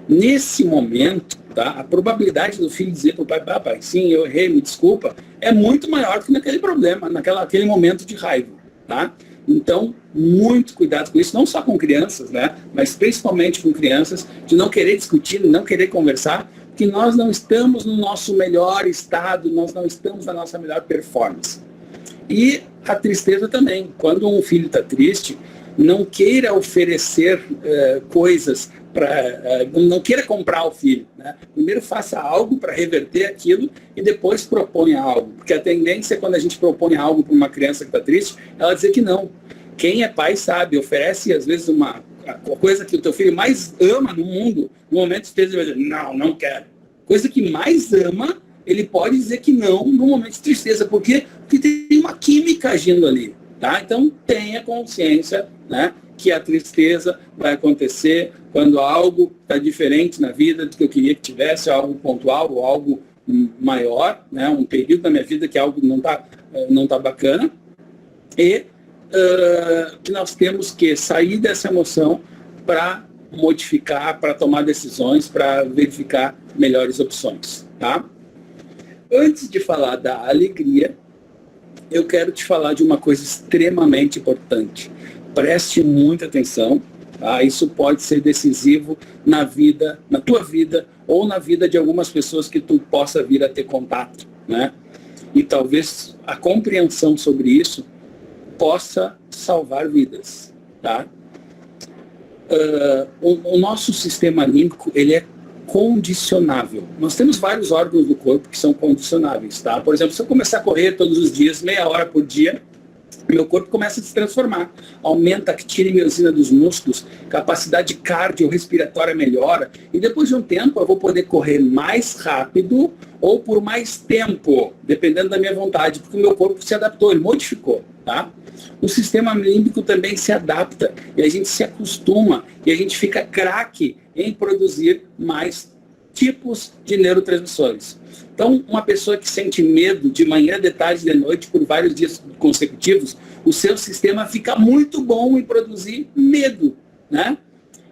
Nesse momento, tá, a probabilidade do filho dizer para o pai, papai, sim, eu errei, me desculpa, é muito maior do que naquele problema, naquele momento de raiva, tá? Então, muito cuidado com isso, não só com crianças, né, mas principalmente com crianças, de não querer discutir, não querer conversar, que nós não estamos no nosso melhor estado, nós não estamos na nossa melhor performance. E a tristeza também, quando um filho está triste, não queira oferecer coisas não queira comprar o filho, né? Primeiro faça algo para reverter aquilo e depois proponha algo. Porque a tendência é quando a gente propõe algo para uma criança que está triste, ela dizer que não. Quem é pai sabe, oferece às vezes a coisa que o teu filho mais ama no mundo, no momento de tristeza, ele vai dizer, não, não quero. Coisa que mais ama, ele pode dizer que não no momento de tristeza. Por quê? Porque tem uma química agindo ali. Tá? Então tenha consciência, né, que a tristeza vai acontecer quando algo está diferente na vida do que eu queria que tivesse, algo pontual ou algo maior, né, um período da minha vida que algo não tá bacana. E que nós temos que sair dessa emoção para modificar, para tomar decisões, para verificar melhores opções. Tá? Antes de falar da alegria, eu quero te falar de uma coisa extremamente importante. Preste muita atenção, tá? Isso pode ser decisivo na tua vida, ou na vida de algumas pessoas que tu possa vir a ter contato, né? E talvez a compreensão sobre isso possa salvar vidas, tá? O nosso sistema límbico, ele é condicionável. Nós temos vários órgãos do corpo que são condicionáveis, tá? Por exemplo, se eu começar a correr todos os dias, meia hora por dia, meu corpo começa a se transformar. Aumenta a actiniosina dos músculos, capacidade cardiorrespiratória melhora, e depois de um tempo eu vou poder correr mais rápido ou por mais tempo, dependendo da minha vontade, porque o meu corpo se adaptou, ele modificou, tá? O sistema límbico também se adapta, e a gente se acostuma, e a gente fica craque em produzir mais tipos de neurotransmissores. Então, uma pessoa que sente medo de manhã, de tarde, de noite, por vários dias consecutivos, o seu sistema fica muito bom em produzir medo, né?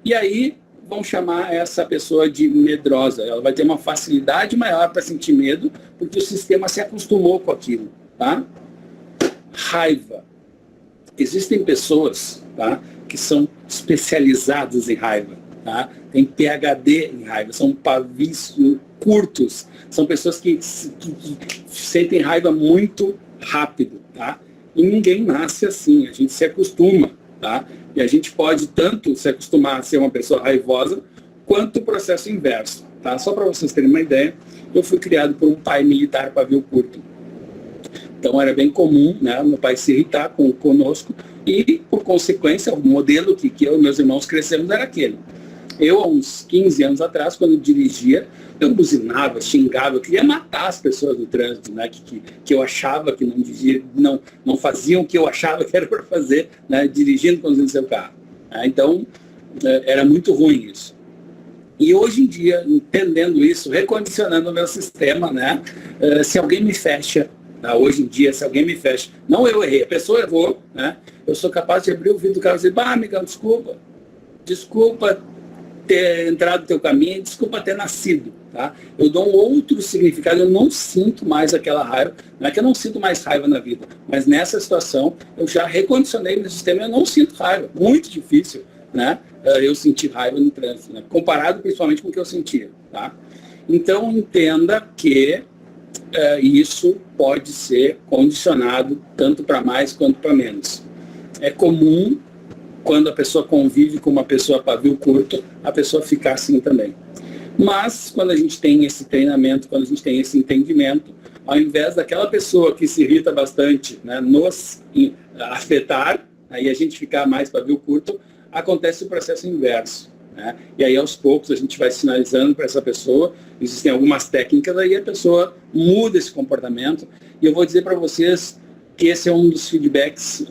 E aí, vão chamar essa pessoa de medrosa. Ela vai ter uma facilidade maior para sentir medo, porque o sistema se acostumou com aquilo, tá? Raiva. Existem pessoas, tá, que são especializadas em raiva, tá? Tem PhD em raiva, são pavis curtos, são pessoas que sentem raiva muito rápido, tá? E ninguém nasce assim, a gente se acostuma, tá? E a gente pode tanto se acostumar a ser uma pessoa raivosa, quanto o processo inverso, tá? Só para vocês terem uma ideia, eu fui criado por um pai militar pavio curto. Então era bem comum, né, meu pai se irritar conosco e, por consequência, o modelo que eu e meus irmãos crescemos era aquele. Eu, há uns 15 anos atrás, quando dirigia, eu buzinava, xingava, eu queria matar as pessoas no trânsito, né, que eu achava que não faziam o que eu achava que era para fazer, né, dirigindo, conduzindo seu carro. Então, era muito ruim isso. E hoje em dia, entendendo isso, recondicionando o meu sistema, né, se alguém me fecha, hoje em dia, se alguém me fecha, não eu errei, a pessoa errou, né? Eu sou capaz de abrir o vidro do carro e dizer, amigão, desculpa ter entrado no teu caminho, desculpa ter nascido, tá? Eu dou um outro significado, eu não sinto mais aquela raiva, não é que eu não sinto mais raiva na vida, mas nessa situação eu já recondicionei meu sistema e eu não sinto raiva, muito difícil, né? Eu sentir raiva no trânsito, né? Comparado principalmente com o que eu sentia, tá? Então entenda que isso pode ser condicionado tanto para mais quanto para menos. É comum, quando a pessoa convive com uma pessoa pavio curto, a pessoa ficar assim também. Mas, quando a gente tem esse treinamento, quando a gente tem esse entendimento, ao invés daquela pessoa que se irrita bastante, né, nos afetar, aí a gente ficar mais pavio curto, acontece o processo inverso. Né? E aí, aos poucos, a gente vai sinalizando para essa pessoa, existem algumas técnicas, aí a pessoa muda esse comportamento. E eu vou dizer para vocês que esse é um dos feedbacks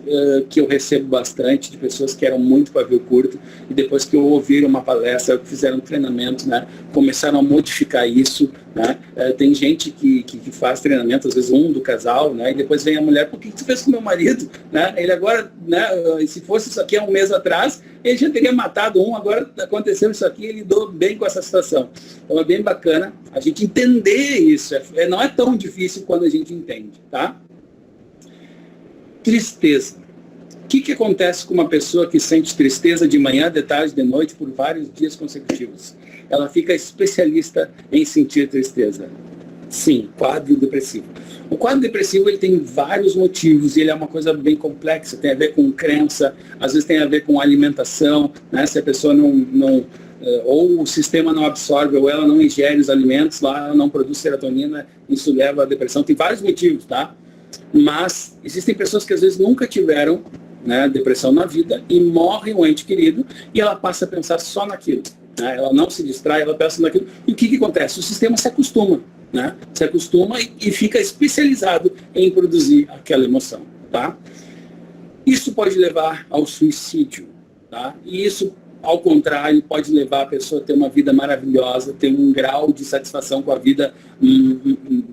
que eu recebo bastante de pessoas que eram muito pavio curto e depois que ouviram uma palestra, fizeram um treinamento, né, começaram a modificar isso, né? Tem gente que faz treinamento, às vezes um do casal, né, e depois vem a mulher, por que tu fez com meu marido? Né? Ele agora, né, se fosse isso aqui há um mês atrás, ele já teria matado um, agora aconteceu isso aqui, ele lidou bem com essa situação. Então é bem bacana a gente entender isso, não é tão difícil quando a gente entende, tá? Tristeza. O que acontece com uma pessoa que sente tristeza de manhã, de tarde, de noite, por vários dias consecutivos? Ela fica especialista em sentir tristeza. Sim, quadro depressivo. O quadro depressivo ele tem vários motivos e ele é uma coisa bem complexa. Tem a ver com crença, às vezes tem a ver com alimentação, né? Se a pessoa ou o sistema não absorve, ou ela não ingere os alimentos, lá ela não produz serotonina, isso leva à depressão. Tem vários motivos, tá? Mas existem pessoas que às vezes nunca tiveram, né, depressão na vida e morre um ente querido e ela passa a pensar só naquilo. Né? Ela não se distrai, ela pensa naquilo. E o que acontece? O sistema se acostuma, né? Se acostuma e fica especializado em produzir aquela emoção. Tá? Isso pode levar ao suicídio. Tá? E isso, ao contrário, pode levar a pessoa a ter uma vida maravilhosa, ter um grau de satisfação com a vida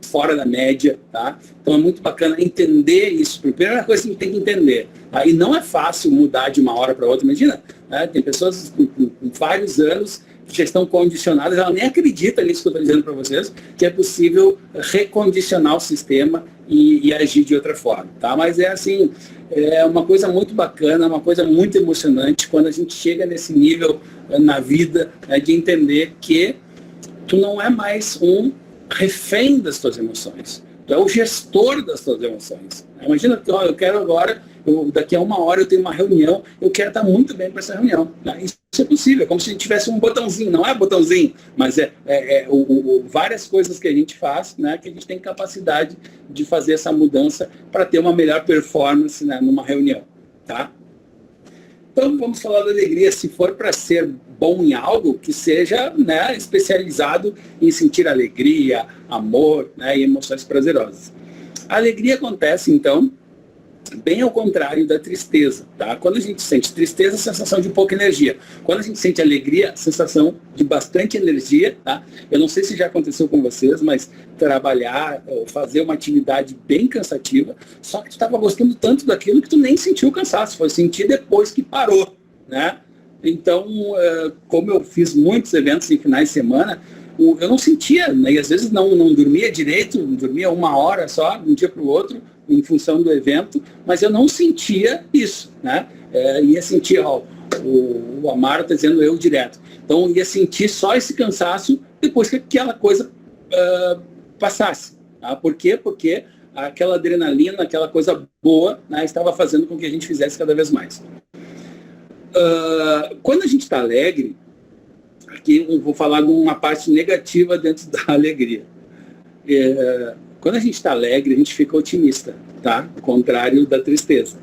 fora da média. Tá? Então é muito bacana entender isso. A primeira coisa que a gente tem que entender. Tá? E não é fácil mudar de uma hora para outra. Imagina, né? Tem pessoas com vários anos que já estão condicionadas, ela nem acredita nisso que eu estou dizendo para vocês, que é possível recondicionar o sistema e agir de outra forma. Tá? Mas é assim, é uma coisa muito bacana, uma coisa muito emocionante quando a gente chega nesse nível na vida, né, de entender que tu não é mais um refém das tuas emoções. Tu é o gestor das tuas emoções. Imagina que eu quero agora, daqui a uma hora eu tenho uma reunião, eu quero estar muito bem para essa reunião. Né? Isso é possível, é como se a gente tivesse um botãozinho, não é botãozinho, mas várias coisas que a gente faz, né, que a gente tem capacidade de fazer essa mudança para ter uma melhor performance, né, numa reunião. Tá? Então vamos falar da alegria. Se for para ser bom em algo, que seja, né, especializado em sentir alegria, amor, né, e emoções prazerosas. A alegria acontece, então, bem ao contrário da tristeza. Tá? Quando a gente sente tristeza, a sensação de pouca energia. Quando a gente sente alegria, a sensação de bastante energia. Tá? Eu não sei se já aconteceu com vocês, mas trabalhar ou fazer uma atividade bem cansativa, só que tu estava gostando tanto daquilo que tu nem sentiu o cansaço, foi sentir depois que parou. Né? Então, como eu fiz muitos eventos em finais de semana, eu não sentia, né? E às vezes não dormia direito, dormia uma hora só, de um dia para o outro, em função do evento, mas eu não sentia isso, né? Ia sentir, ó, o Amaro está dizendo eu direto. Então, ia sentir só esse cansaço depois que aquela coisa passasse. Tá? Por quê? Porque aquela adrenalina, aquela coisa boa, né, estava fazendo com que a gente fizesse cada vez mais. Quando a gente está alegre, aqui eu vou falar de uma parte negativa dentro da alegria. Quando a gente está alegre, a gente fica otimista, tá? Ao contrário da tristeza.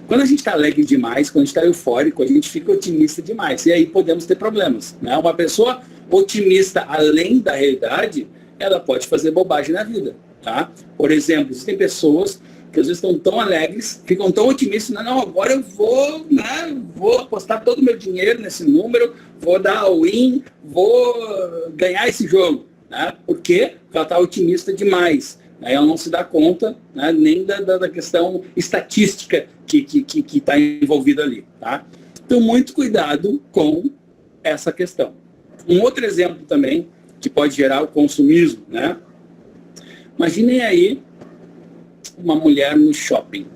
Quando a gente está alegre demais, quando a gente está eufórico, a gente fica otimista demais. E aí podemos ter problemas. Né? Uma pessoa otimista além da realidade, ela pode fazer bobagem na vida. Tá? Por exemplo, existem pessoas que às vezes estão tão alegres, ficam tão otimistas, não, agora eu vou, né, vou apostar todo o meu dinheiro nesse número, vou dar all-in, vou ganhar esse jogo. Né? Por quê? Porque ela está otimista demais. Né? Ela não se dá conta, né, nem da questão estatística que está envolvida ali. Tá? Então, muito cuidado com essa questão. Um outro exemplo também, que pode gerar o consumismo. Né? Imaginem aí uma mulher no shopping,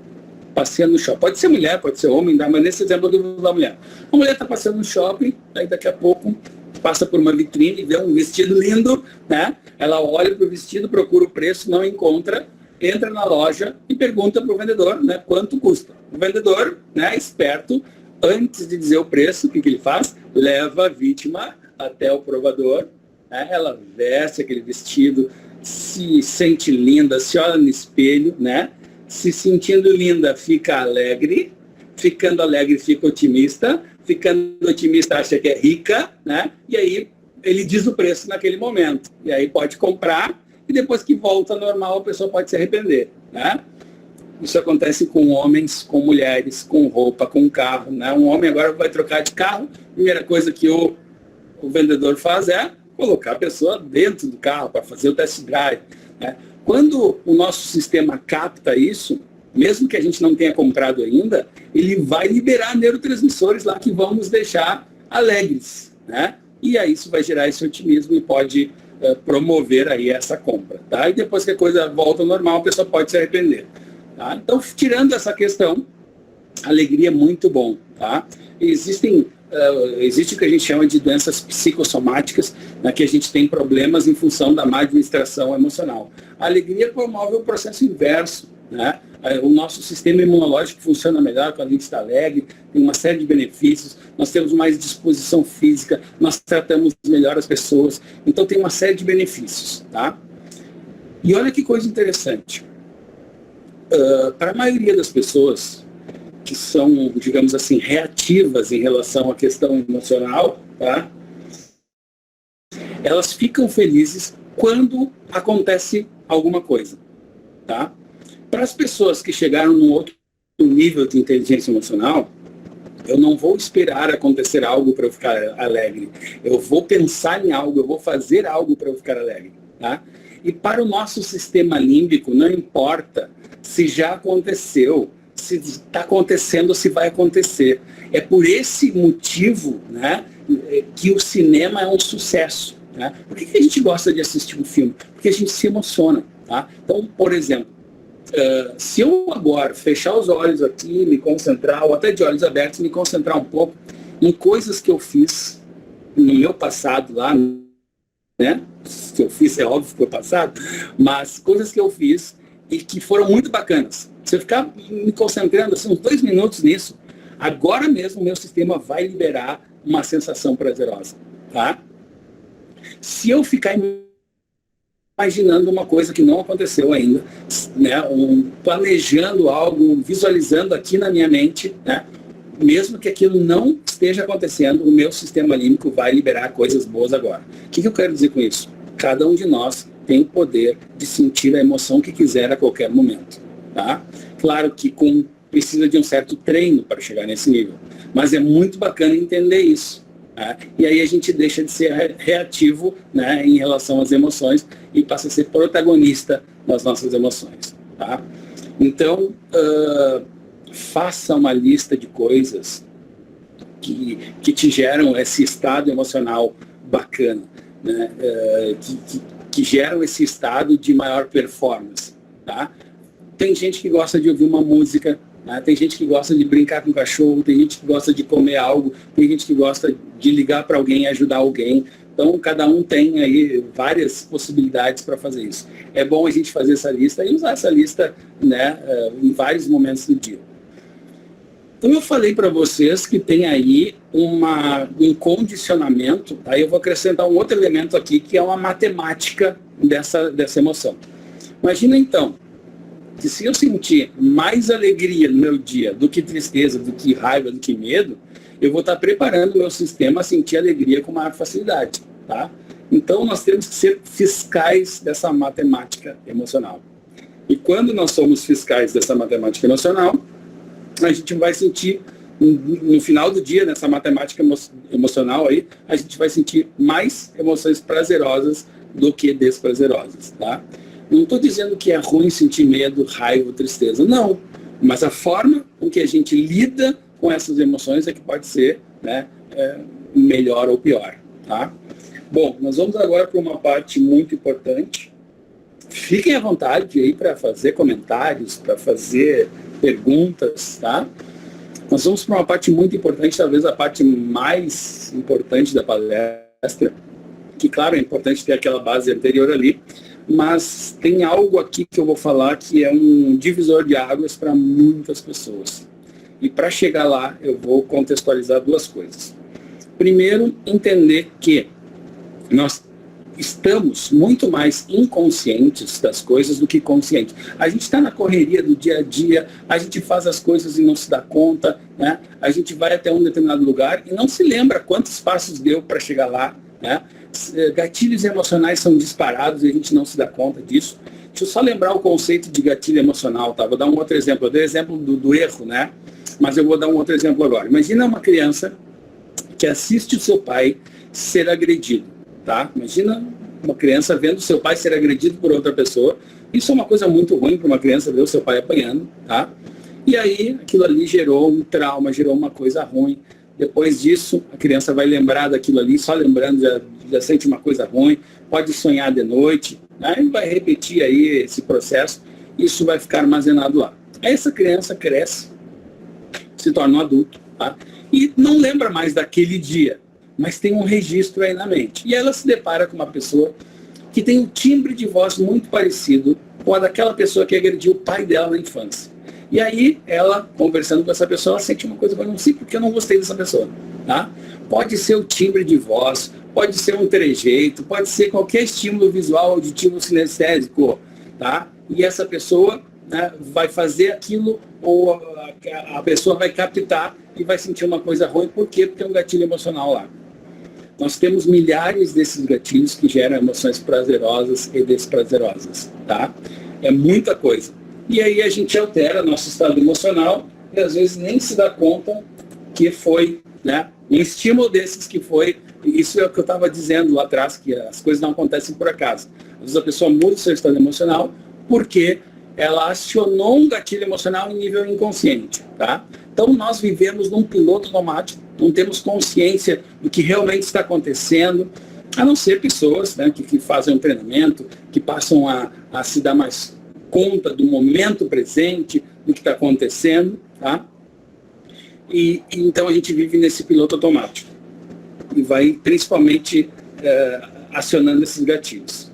passeando no shopping. Pode ser mulher, pode ser homem, mas nesse exemplo eu vou usar mulher. Uma mulher está passeando no shopping, aí daqui a pouco passa por uma vitrine, vê um vestido lindo, né? Ela olha para o vestido, procura o preço, não encontra, entra na loja e pergunta para o vendedor, né, quanto custa. O vendedor, né, esperto, antes de dizer o preço, o que ele faz? Leva a vítima até o provador, né? Ela veste aquele vestido, se sente linda, se olha no espelho, né? Se sentindo linda, fica alegre, ficando alegre, fica otimista, ficando otimista, acha que é rica, né? E aí ele diz o preço naquele momento. E aí pode comprar, e depois que volta ao normal, a pessoa pode se arrepender, né? Isso acontece com homens, com mulheres, com roupa, com carro, né? Um homem agora vai trocar de carro, a primeira coisa que o vendedor faz é colocar a pessoa dentro do carro para fazer o test drive. Né? Quando o nosso sistema capta isso, mesmo que a gente não tenha comprado ainda, ele vai liberar neurotransmissores lá que vão nos deixar alegres. Né? E aí isso vai gerar esse otimismo e pode promover aí essa compra. Tá? E depois que a coisa volta ao normal, a pessoa pode se arrepender. Tá? Então, tirando essa questão, alegria é muito bom. Tá? Existe o que a gente chama de doenças psicossomáticas, né, que a gente tem problemas em função da má administração emocional. A alegria promove o processo inverso. Né? O nosso sistema imunológico funciona melhor quando a gente está alegre, tem uma série de benefícios, nós temos mais disposição física, nós tratamos melhor as pessoas, então tem uma série de benefícios, tá? E olha que coisa interessante. Para a maioria das pessoas que são, digamos assim, reativas em relação à questão emocional, tá? Elas ficam felizes quando acontece alguma coisa, tá? Para as pessoas que chegaram num outro nível de inteligência emocional, eu não vou esperar acontecer algo para eu ficar alegre. Eu vou pensar em algo, eu vou fazer algo para eu ficar alegre, tá? E para o nosso sistema límbico, não importa se já aconteceu, se está acontecendo ou se vai acontecer. É por esse motivo, né, que o cinema é um sucesso. Né? Por que a gente gosta de assistir um filme? Porque a gente se emociona. Tá? Então, por exemplo, se eu agora fechar os olhos aqui, me concentrar, ou até de olhos abertos, me concentrar um pouco em coisas que eu fiz no meu passado lá, né? Se eu fiz, é óbvio que foi passado, mas coisas que eu fiz e que foram muito bacanas. Se eu ficar me concentrando assim, uns 2 minutos nisso, agora mesmo o meu sistema vai liberar uma sensação prazerosa. Tá? Se eu ficar imaginando uma coisa que não aconteceu ainda, né, planejando algo, visualizando aqui na minha mente, né, mesmo que aquilo não esteja acontecendo, o meu sistema límbico vai liberar coisas boas agora. O que eu quero dizer com isso? Cada um de nós tem o poder de sentir a emoção que quiser a qualquer momento. Tá? Claro que precisa de um certo treino para chegar nesse nível, mas é muito bacana entender isso. Tá? E aí a gente deixa de ser reativo, né, em relação às emoções e passa a ser protagonista das nossas emoções. Tá? Então, faça uma lista de coisas que te geram esse estado emocional bacana, né? Que geram esse estado de maior performance. Tá? Tem gente que gosta de ouvir uma música, né? Tem gente que gosta de brincar com o cachorro, tem gente que gosta de comer algo, tem gente que gosta de ligar para alguém e ajudar alguém. Então, cada um tem aí várias possibilidades para fazer isso. É bom a gente fazer essa lista e usar essa lista, né, em vários momentos do dia. Então, eu falei para vocês que tem aí um condicionamento, aí eu vou acrescentar um outro elemento aqui, que é uma matemática dessa emoção. Imagina, então, que se eu sentir mais alegria no meu dia do que tristeza, do que raiva, do que medo, eu vou estar preparando o meu sistema a sentir alegria com maior facilidade. Tá? Então, nós temos que ser fiscais dessa matemática emocional. E quando nós somos fiscais dessa matemática emocional, a gente vai sentir, no final do dia, nessa matemática emocional aí, a gente vai sentir mais emoções prazerosas do que desprazerosas. Tá? Não estou dizendo que é ruim sentir medo, raiva, tristeza. Não. Mas a forma com que a gente lida com essas emoções é que pode ser, né, melhor ou pior. Tá? Bom, nós vamos agora para uma parte muito importante. Fiquem à vontade aí para fazer comentários, para fazer perguntas. Tá? Nós vamos para uma parte muito importante, talvez a parte mais importante da palestra, que, claro, é importante ter aquela base anterior ali, mas tem algo aqui que eu vou falar que é um divisor de águas para muitas pessoas. E para chegar lá, eu vou contextualizar 2 coisas. Primeiro, entender que nós estamos muito mais inconscientes das coisas do que conscientes. A gente está na correria do dia a dia, a gente faz as coisas e não se dá conta, né? A gente vai até um determinado lugar e não se lembra quantos passos deu para chegar lá, né? Gatilhos emocionais são disparados e a gente não se dá conta disso. Deixa eu só lembrar o conceito de gatilho emocional, tá? Vou dar um outro exemplo. Eu dei exemplo do erro, né? Mas eu vou dar um outro exemplo agora. Imagina uma criança que assiste o seu pai ser agredido, tá? Imagina uma criança vendo o seu pai ser agredido por outra pessoa. Isso é uma coisa muito ruim para uma criança ver o seu pai apanhando, tá? E aí, aquilo ali gerou um trauma, gerou uma coisa ruim. Depois disso, a criança vai lembrar daquilo ali, só lembrando já sente uma coisa ruim, pode sonhar de noite, né? E vai repetir aí esse processo, isso vai ficar armazenado lá. Aí essa criança cresce, se torna um adulto, tá? E não lembra mais daquele dia, mas tem um registro aí na mente. E ela se depara com uma pessoa que tem um timbre de voz muito parecido ou a daquela pessoa que agrediu o pai dela na infância. E aí, ela, conversando com essa pessoa, ela sente uma coisa, mas não sei porque eu não gostei dessa pessoa. Tá? Pode ser o timbre de voz, pode ser um trejeito, pode ser qualquer estímulo visual, auditivo, sinestésico. Tá? E essa pessoa, né, vai fazer aquilo, ou a pessoa vai captar e vai sentir uma coisa ruim. Por quê? Porque é um gatilho emocional lá. Nós temos milhares desses gatilhos que geram emoções prazerosas e desprazerosas. Tá? É muita coisa. E aí a gente altera nosso estado emocional e às vezes nem se dá conta que foi, né, um estímulo desses que foi. Isso é o que eu estava dizendo lá atrás, que as coisas não acontecem por acaso. Às vezes a pessoa muda o seu estado emocional porque ela acionou um gatilho emocional em nível inconsciente. Tá? Então nós vivemos num piloto automático, não temos consciência do que realmente está acontecendo, a não ser pessoas, né, que fazem um treinamento, que passam a se dar mais conta do momento presente, do que está acontecendo, tá? E então a gente vive nesse piloto automático e vai principalmente acionando esses gatilhos.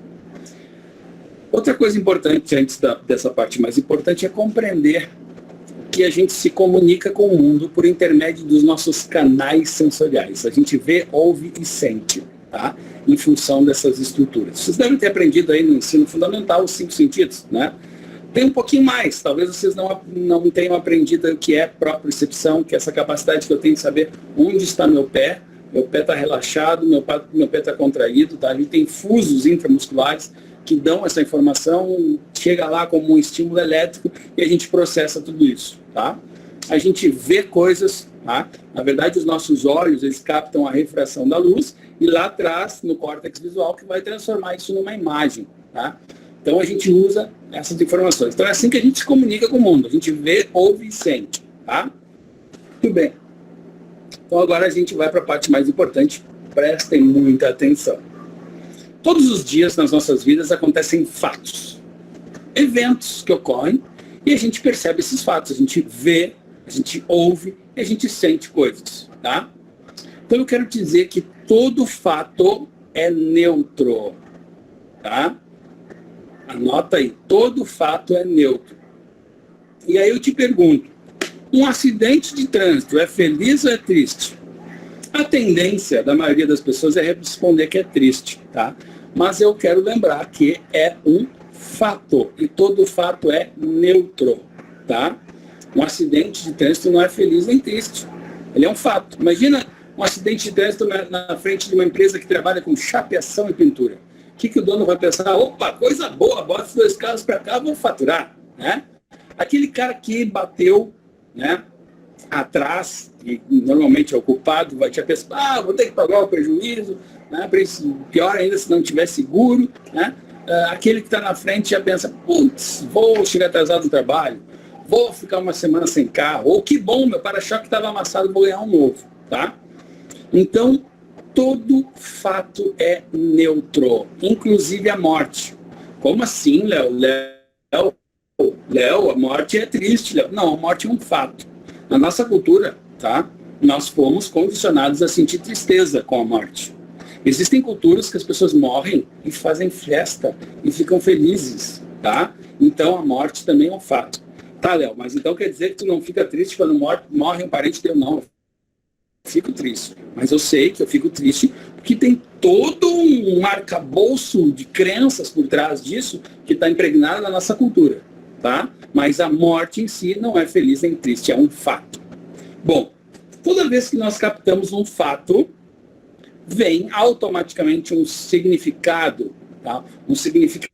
Outra coisa importante, antes dessa parte mais importante, é compreender que a gente se comunica com o mundo por intermédio dos nossos canais sensoriais. A gente vê, ouve e sente, tá? Em função dessas estruturas. Vocês devem ter aprendido aí no ensino fundamental os 5 sentidos, né? Tem um pouquinho mais, talvez vocês não tenham aprendido o que é propriocepção, que é essa capacidade que eu tenho de saber onde está meu pé está relaxado, meu pé está contraído, tá? A gente tem fusos intramusculares que dão essa informação, chega lá como um estímulo elétrico e a gente processa tudo isso, tá? A gente vê coisas, tá? Na verdade, os nossos olhos, eles captam a refração da luz e lá atrás, no córtex visual, que vai transformar isso numa imagem, tá? Então a gente usa essas informações. Então é assim que a gente se comunica com o mundo. A gente vê, ouve e sente, tá? Muito bem. Então agora a gente vai para a parte mais importante. Prestem muita atenção. Todos os dias nas nossas vidas acontecem fatos, eventos que ocorrem e a gente percebe esses fatos. A gente vê, a gente ouve e a gente sente coisas, tá? Então eu quero dizer que todo fato é neutro, tá? Anota aí, todo fato é neutro. E aí eu te pergunto, um acidente de trânsito é feliz ou é triste? A tendência da maioria das pessoas é responder que é triste, tá? Mas eu quero lembrar que é um fato, e todo fato é neutro, tá? Um acidente de trânsito não é feliz nem triste, ele é um fato. Imagina um acidente de trânsito na frente de uma empresa que trabalha com chapeação e pintura. O que o dono vai pensar? Opa, coisa boa, bota os 2 carros para cá, vou faturar, né? Aquele cara que bateu, né, atrás, e normalmente é o culpado, vai te pensar, vou ter que pagar o prejuízo, né, pior ainda se não tiver seguro, né? Aquele que está na frente já pensa, putz, vou chegar atrasado no trabalho, vou ficar uma semana sem carro, ou que bom, meu para-choque estava amassado, vou ganhar um novo, tá? Então, todo fato é neutro, inclusive a morte. Como assim, Léo? Léo, a morte é triste, Léo. Não, a morte é um fato. Na nossa cultura, tá? Nós fomos condicionados a sentir tristeza com a morte. Existem culturas que as pessoas morrem e fazem festa e ficam felizes, tá? Então a morte também é um fato. Tá, Léo, mas então quer dizer que tu não fica triste quando morre um parente teu? Não. Fico triste, mas eu sei que eu fico triste porque tem todo um arcabouço de crenças por trás disso que está impregnado na nossa cultura, tá? Mas a morte em si não é feliz nem triste, é um fato. Bom, toda vez que nós captamos um fato, vem automaticamente um significado, tá? Um significado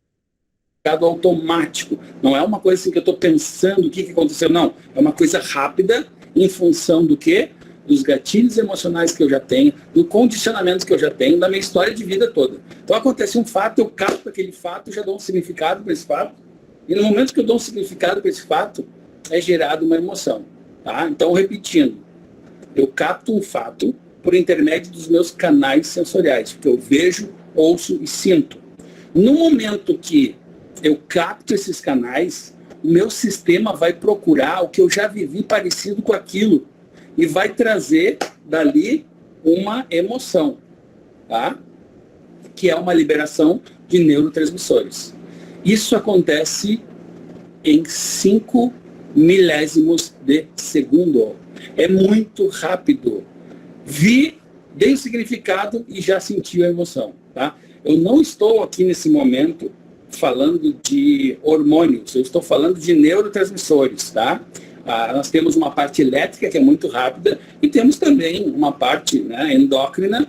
automático. Não é uma coisa assim que eu estou pensando o que aconteceu, não. É uma coisa rápida em função do quê? Dos gatilhos emocionais que eu já tenho, do condicionamento que eu já tenho, da minha história de vida toda. Então acontece um fato, eu capto aquele fato, já dou um significado para esse fato, e no momento que eu dou um significado para esse fato, é gerada uma emoção. Tá? Então, repetindo, eu capto um fato por intermédio dos meus canais sensoriais, que eu vejo, ouço e sinto. No momento que eu capto esses canais, o meu sistema vai procurar o que eu já vivi parecido com aquilo, e vai trazer dali uma emoção, tá? Que é uma liberação de neurotransmissores. Isso acontece em 5 milésimos de segundo. É muito rápido. Dei o significado e já senti a emoção. Tá? Eu não estou aqui nesse momento falando de hormônios, eu estou falando de neurotransmissores. Tá? Nós temos uma parte elétrica que é muito rápida e temos também uma parte, né, endócrina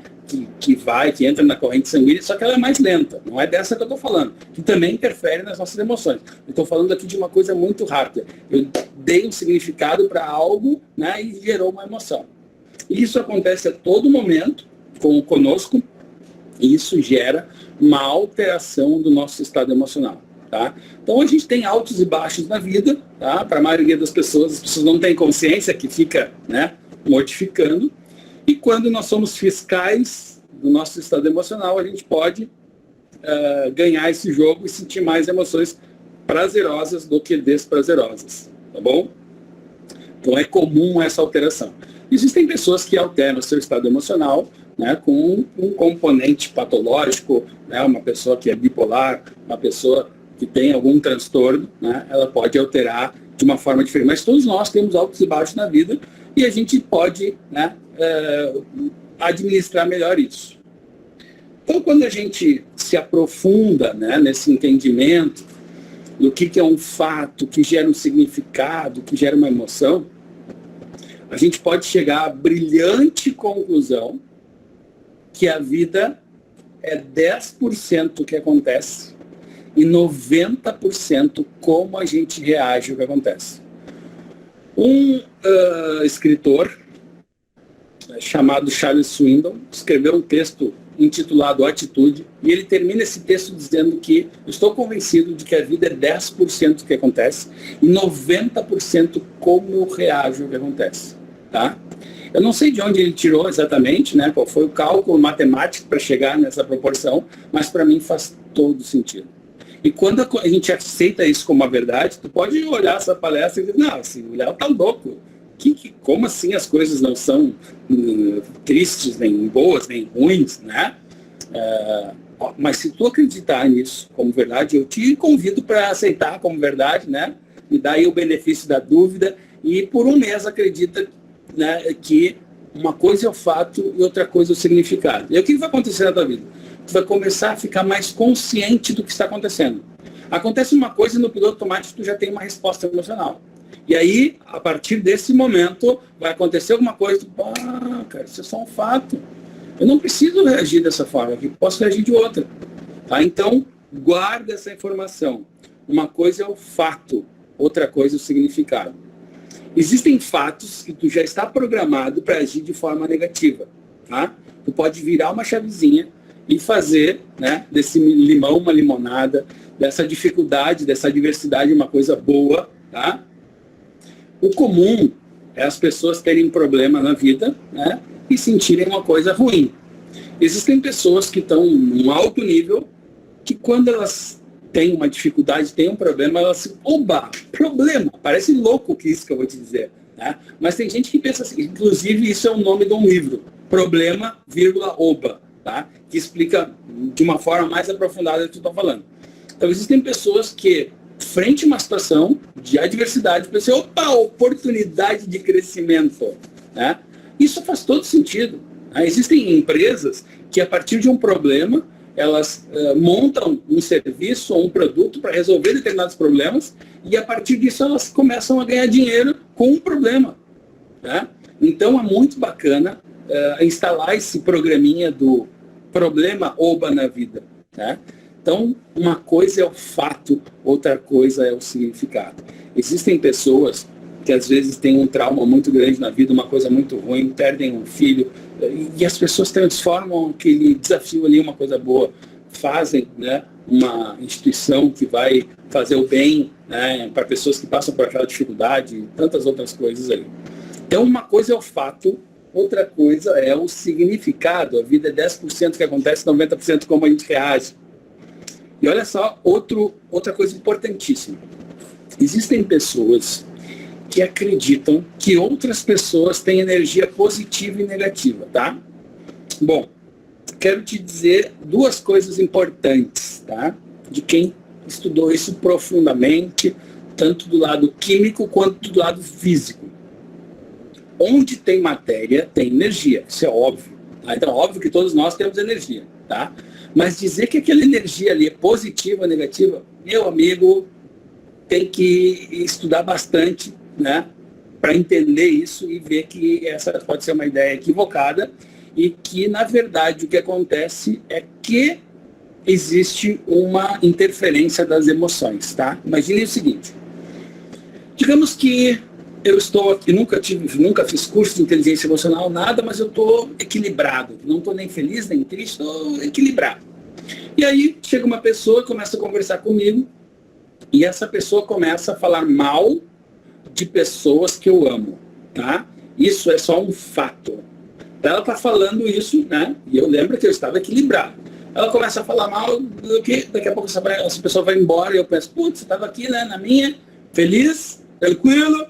que entra na corrente sanguínea, só que ela é mais lenta. Não é dessa que eu estou falando, que também interfere nas nossas emoções. Eu estou falando aqui de uma coisa muito rápida. Eu dei um significado para algo, né, e gerou uma emoção. Isso acontece a todo momento conosco, e isso gera uma alteração do nosso estado emocional. Tá? Então a gente tem altos e baixos na vida, tá? Para a maioria das pessoas, as pessoas não têm consciência, que fica, né, modificando. E quando nós somos fiscais do nosso estado emocional, a gente pode ganhar esse jogo e sentir mais emoções prazerosas do que desprazerosas. Tá bom? Então é comum essa alteração. Existem pessoas que alteram o seu estado emocional, né, com um componente patológico, né, uma pessoa que é bipolar, uma pessoa que tem algum transtorno, né, ela pode alterar de uma forma diferente. Mas todos nós temos altos e baixos na vida e a gente pode, né, administrar melhor isso. Então, quando a gente se aprofunda, né, nesse entendimento do que é um fato, que gera um significado, que gera uma emoção, a gente pode chegar à brilhante conclusão que a vida é 10% o que acontece e 90% como a gente reage ao que acontece. Um escritor chamado Charles Swindoll escreveu um texto intitulado Atitude, e ele termina esse texto dizendo que eu estou convencido de que a vida é 10% o que acontece e 90% como eu reajo ao que acontece. Tá? Eu não sei de onde ele tirou exatamente, né, qual foi o cálculo matemático para chegar nessa proporção, mas para mim faz todo sentido. E quando a gente aceita isso como uma verdade, tu pode olhar essa palestra e dizer, não, assim, o Léo tá louco. Como assim as coisas não são tristes, nem boas, nem ruins, né? Mas se tu acreditar nisso como verdade, eu te convido para aceitar como verdade, né? Me dá aí o benefício da dúvida e por um mês acredita, né, que uma coisa é o fato e outra coisa é o significado. E o que vai acontecer na tua vida? Tu vai começar a ficar mais consciente do que está acontecendo. Acontece uma coisa e no piloto automático tu já tem uma resposta emocional. E aí, a partir desse momento, vai acontecer alguma coisa, cara, isso é só um fato. Eu não preciso reagir dessa forma, eu posso reagir de outra. Tá? Então, guarda essa informação. Uma coisa é o fato, outra coisa é o significado. Existem fatos que tu já está programado para agir de forma negativa. Tá? Tu pode virar uma chavezinha e fazer, né, desse limão uma limonada, dessa dificuldade, dessa adversidade uma coisa boa. Tá? O comum é as pessoas terem problema na vida, né, e sentirem uma coisa ruim. Existem pessoas que estão num alto nível, que quando elas têm uma dificuldade, têm um problema, elas se... Oba, problema! Parece louco que isso que eu vou te dizer. Né? Mas tem gente que pensa assim, inclusive isso é o nome de um livro, Problema, oba, tá? Que explica de uma forma mais aprofundada o que eu estou falando. Então existem pessoas que, frente a uma situação de adversidade, pensam, opa, oportunidade de crescimento. Né? Isso faz todo sentido. Né? Existem empresas que, a partir de um problema, elas montam um serviço ou um produto para resolver determinados problemas e, a partir disso, elas começam a ganhar dinheiro com um problema. Né? Então, é muito bacana instalar esse programinha do problema oba na vida. Né? Então, uma coisa é o fato, outra coisa é o significado. Existem pessoas que às vezes têm um trauma muito grande na vida, uma coisa muito ruim, perdem um filho, e as pessoas transformam aquele desafio ali em uma coisa boa, fazem, né, uma instituição que vai fazer o bem, né, para pessoas que passam por aquela dificuldade e tantas outras coisas ali. Então, uma coisa é o fato, outra coisa é o significado. A vida é 10% que acontece, 90% como a gente reage. E olha só, outra coisa importantíssima. Existem pessoas que acreditam que outras pessoas têm energia positiva e negativa, tá? Bom, quero te dizer duas coisas importantes, tá? De quem estudou isso profundamente, tanto do lado químico quanto do lado físico. Onde tem matéria, tem energia, isso é óbvio. Tá? Então, óbvio que todos nós temos energia, tá? Mas dizer que aquela energia ali é positiva ou negativa, meu amigo, tem que estudar bastante, né, para entender isso e ver que essa pode ser uma ideia equivocada e que, na verdade, o que acontece é que existe uma interferência das emoções, tá? Imagine o seguinte, digamos que eu estou aqui, nunca fiz curso de inteligência emocional, nada, mas eu estou equilibrado. Não estou nem feliz, nem triste, estou equilibrado. E aí chega uma pessoa, começa a conversar comigo, e essa pessoa começa a falar mal de pessoas que eu amo, tá? Isso é só um fato. Ela está falando isso, né? E eu lembro que eu estava equilibrado. Ela começa a falar mal do que daqui a pouco essa pessoa vai embora e eu penso, putz, você estava aqui, né, na minha, feliz, tranquilo.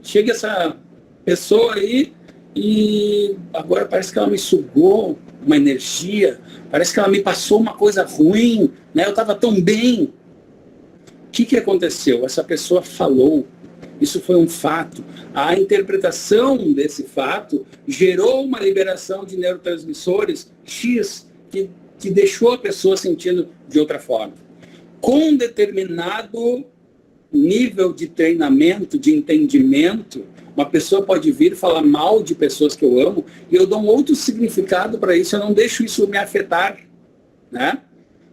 Chega essa pessoa aí e agora parece que ela me sugou uma energia, parece que ela me passou uma coisa ruim, né? Eu estava tão bem. O que aconteceu? Essa pessoa falou, isso foi um fato. A interpretação desse fato gerou uma liberação de neurotransmissores X que deixou a pessoa sentindo de outra forma. Com um determinado nível de treinamento, de entendimento, uma pessoa pode vir falar mal de pessoas que eu amo e eu dou um outro significado para isso, eu não deixo isso me afetar, né?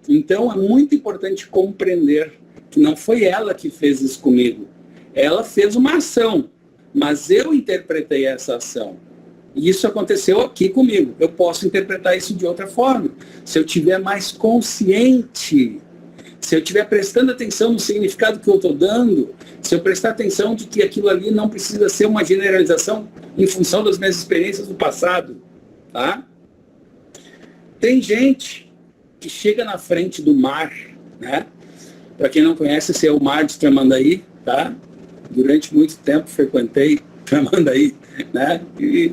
Então é muito importante compreender que não foi ela que fez isso comigo. Ela fez uma ação, mas eu interpretei essa ação. E isso aconteceu aqui comigo. Eu posso interpretar isso de outra forma. Se eu tiver mais consciente, se eu estiver prestando atenção no significado que eu estou dando, se eu prestar atenção de que aquilo ali não precisa ser uma generalização em função das minhas experiências do passado, tá? Tem gente que chega na frente do mar, né? Para quem não conhece, esse é o mar de Tramandaí, tá? Durante muito tempo frequentei Tramandaí, né? E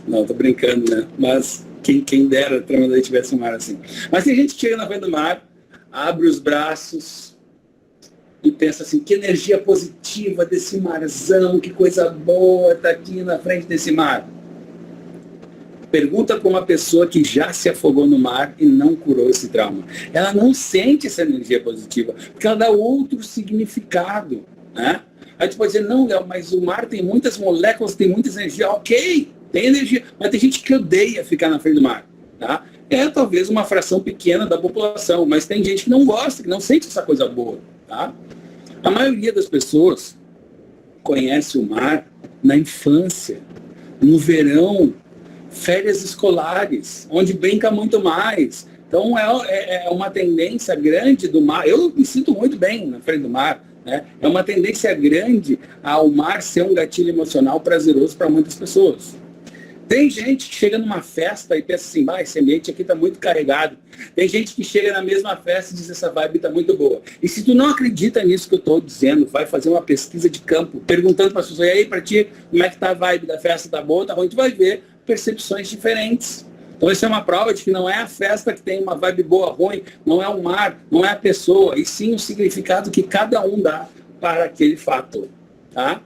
não, tô brincando, né? Mas quem dera Tramandaí tivesse um mar assim. Mas tem gente que chega na frente do mar, abre os braços e pensa assim, que energia positiva desse marzão, que coisa boa tá aqui na frente desse mar. Pergunta para uma pessoa que já se afogou no mar e não curou esse trauma. Ela não sente essa energia positiva, porque ela dá outro significado, né? Aí tu pode dizer, não, Léo, mas o mar tem muitas moléculas, tem muita energia. Ok, tem energia, mas tem gente que odeia ficar na frente do mar, tá? É talvez uma fração pequena da população, mas tem gente que não gosta, que não sente essa coisa boa, tá? A maioria das pessoas conhece o mar na infância, no verão, férias escolares, onde brinca muito mais. Então é uma tendência grande do mar. Eu me sinto muito bem na frente do mar, né? É uma tendência grande ao mar ser um gatilho emocional prazeroso para muitas pessoas. Tem gente que chega numa festa e pensa assim, esse ambiente aqui está muito carregado. Tem gente que chega na mesma festa e diz, essa vibe está muito boa. E se tu não acredita nisso que eu estou dizendo, vai fazer uma pesquisa de campo, perguntando para as pessoas, e aí, para ti, como é que está a vibe da festa, está boa, está ruim? Tu vai ver percepções diferentes. Então isso é uma prova de que não é a festa que tem uma vibe boa ou ruim, não é o mar, não é a pessoa, e sim o significado que cada um dá para aquele fato, tá?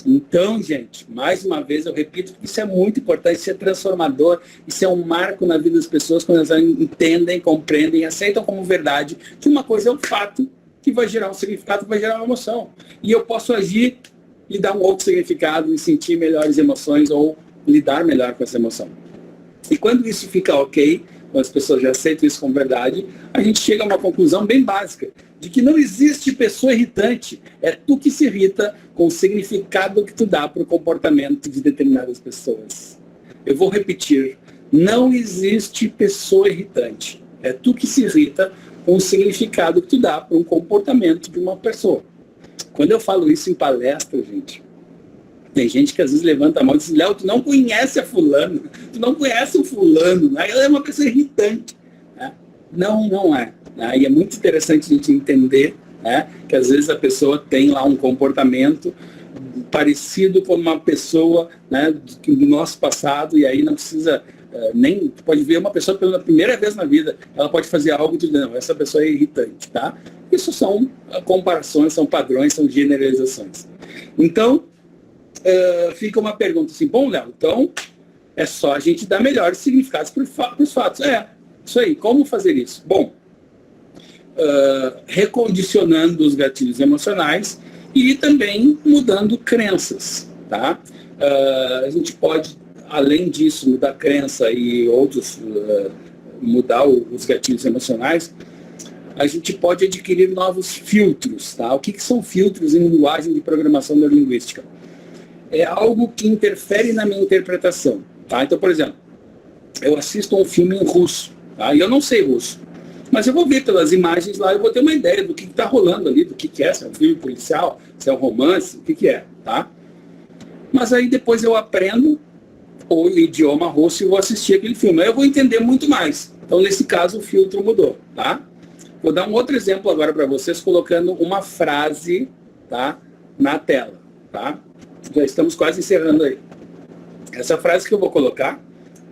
Então, gente, mais uma vez eu repito, isso é muito importante, isso é transformador, isso é um marco na vida das pessoas quando elas entendem, compreendem, aceitam como verdade que uma coisa é um fato que vai gerar um significado, que vai gerar uma emoção. E eu posso agir e dar um outro significado e sentir melhores emoções ou lidar melhor com essa emoção. E quando isso fica ok, quando as pessoas já aceitam isso como verdade, a gente chega a uma conclusão bem básica, de que não existe pessoa irritante. É tu que se irrita com o significado que tu dá para o comportamento de determinadas pessoas. Eu vou repetir, não existe pessoa irritante. É tu que se irrita com o significado que tu dá para um comportamento de uma pessoa. Quando eu falo isso em palestra, gente, tem gente que às vezes levanta a mão e diz, Léo, tu não conhece a fulano, tu não conhece o fulano, né? Ela é uma pessoa irritante. Né? Não é. Né? E é muito interessante a gente entender, né, que às vezes a pessoa tem lá um comportamento parecido com uma pessoa, né, do nosso passado, e aí não precisa Nem pode ver uma pessoa pela primeira vez na vida, ela pode fazer algo e tu diz, não, essa pessoa é irritante, tá? Isso são comparações, são padrões, são generalizações. Então, fica uma pergunta assim, bom, Léo, então é só a gente dar melhores significados para os fatos. Isso aí, como fazer isso? Bom, recondicionando os gatilhos emocionais e também mudando crenças, tá? A gente pode, além disso, mudar crença e outros, mudar os gatilhos emocionais, a gente pode adquirir novos filtros, tá? O que são filtros em linguagem de programação neurolinguística? É algo que interfere na minha interpretação, tá? Então, por exemplo, eu assisto um filme em russo, tá? E eu não sei russo, mas eu vou ver pelas imagens lá, eu vou ter uma ideia do que está rolando ali, do que é, se é um filme policial, se é um romance, o que é, tá? Mas aí depois eu aprendo o idioma russo e vou assistir aquele filme. Aí eu vou entender muito mais. Então, nesse caso, o filtro mudou, tá? Vou dar um outro exemplo agora para vocês, colocando uma frase, tá, na tela, tá? Já estamos quase encerrando aí. Essa frase que eu vou colocar,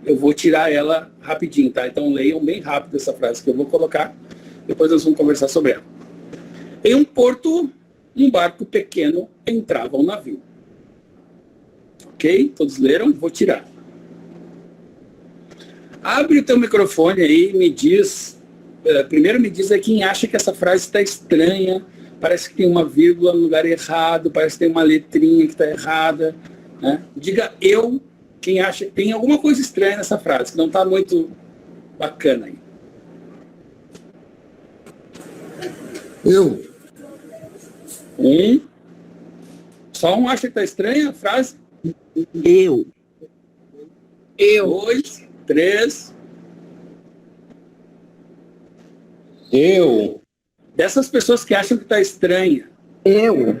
eu vou tirar ela rapidinho, tá? Então leiam bem rápido essa frase que eu vou colocar, depois nós vamos conversar sobre ela. Em um porto, um barco pequeno entrava um navio. Ok? Todos leram? Vou tirar. Abre o teu microfone aí e me diz, primeiro me diz aí quem acha que essa frase está estranha, parece que tem uma vírgula no lugar errado, parece que tem uma letrinha que está errada, né? Diga eu, quem acha que tem alguma coisa estranha nessa frase, que não está muito bacana aí. Eu. Só um acha que está estranha a frase? Eu. 2, 3. Eu. Dessas pessoas que acham que está estranha, Eu.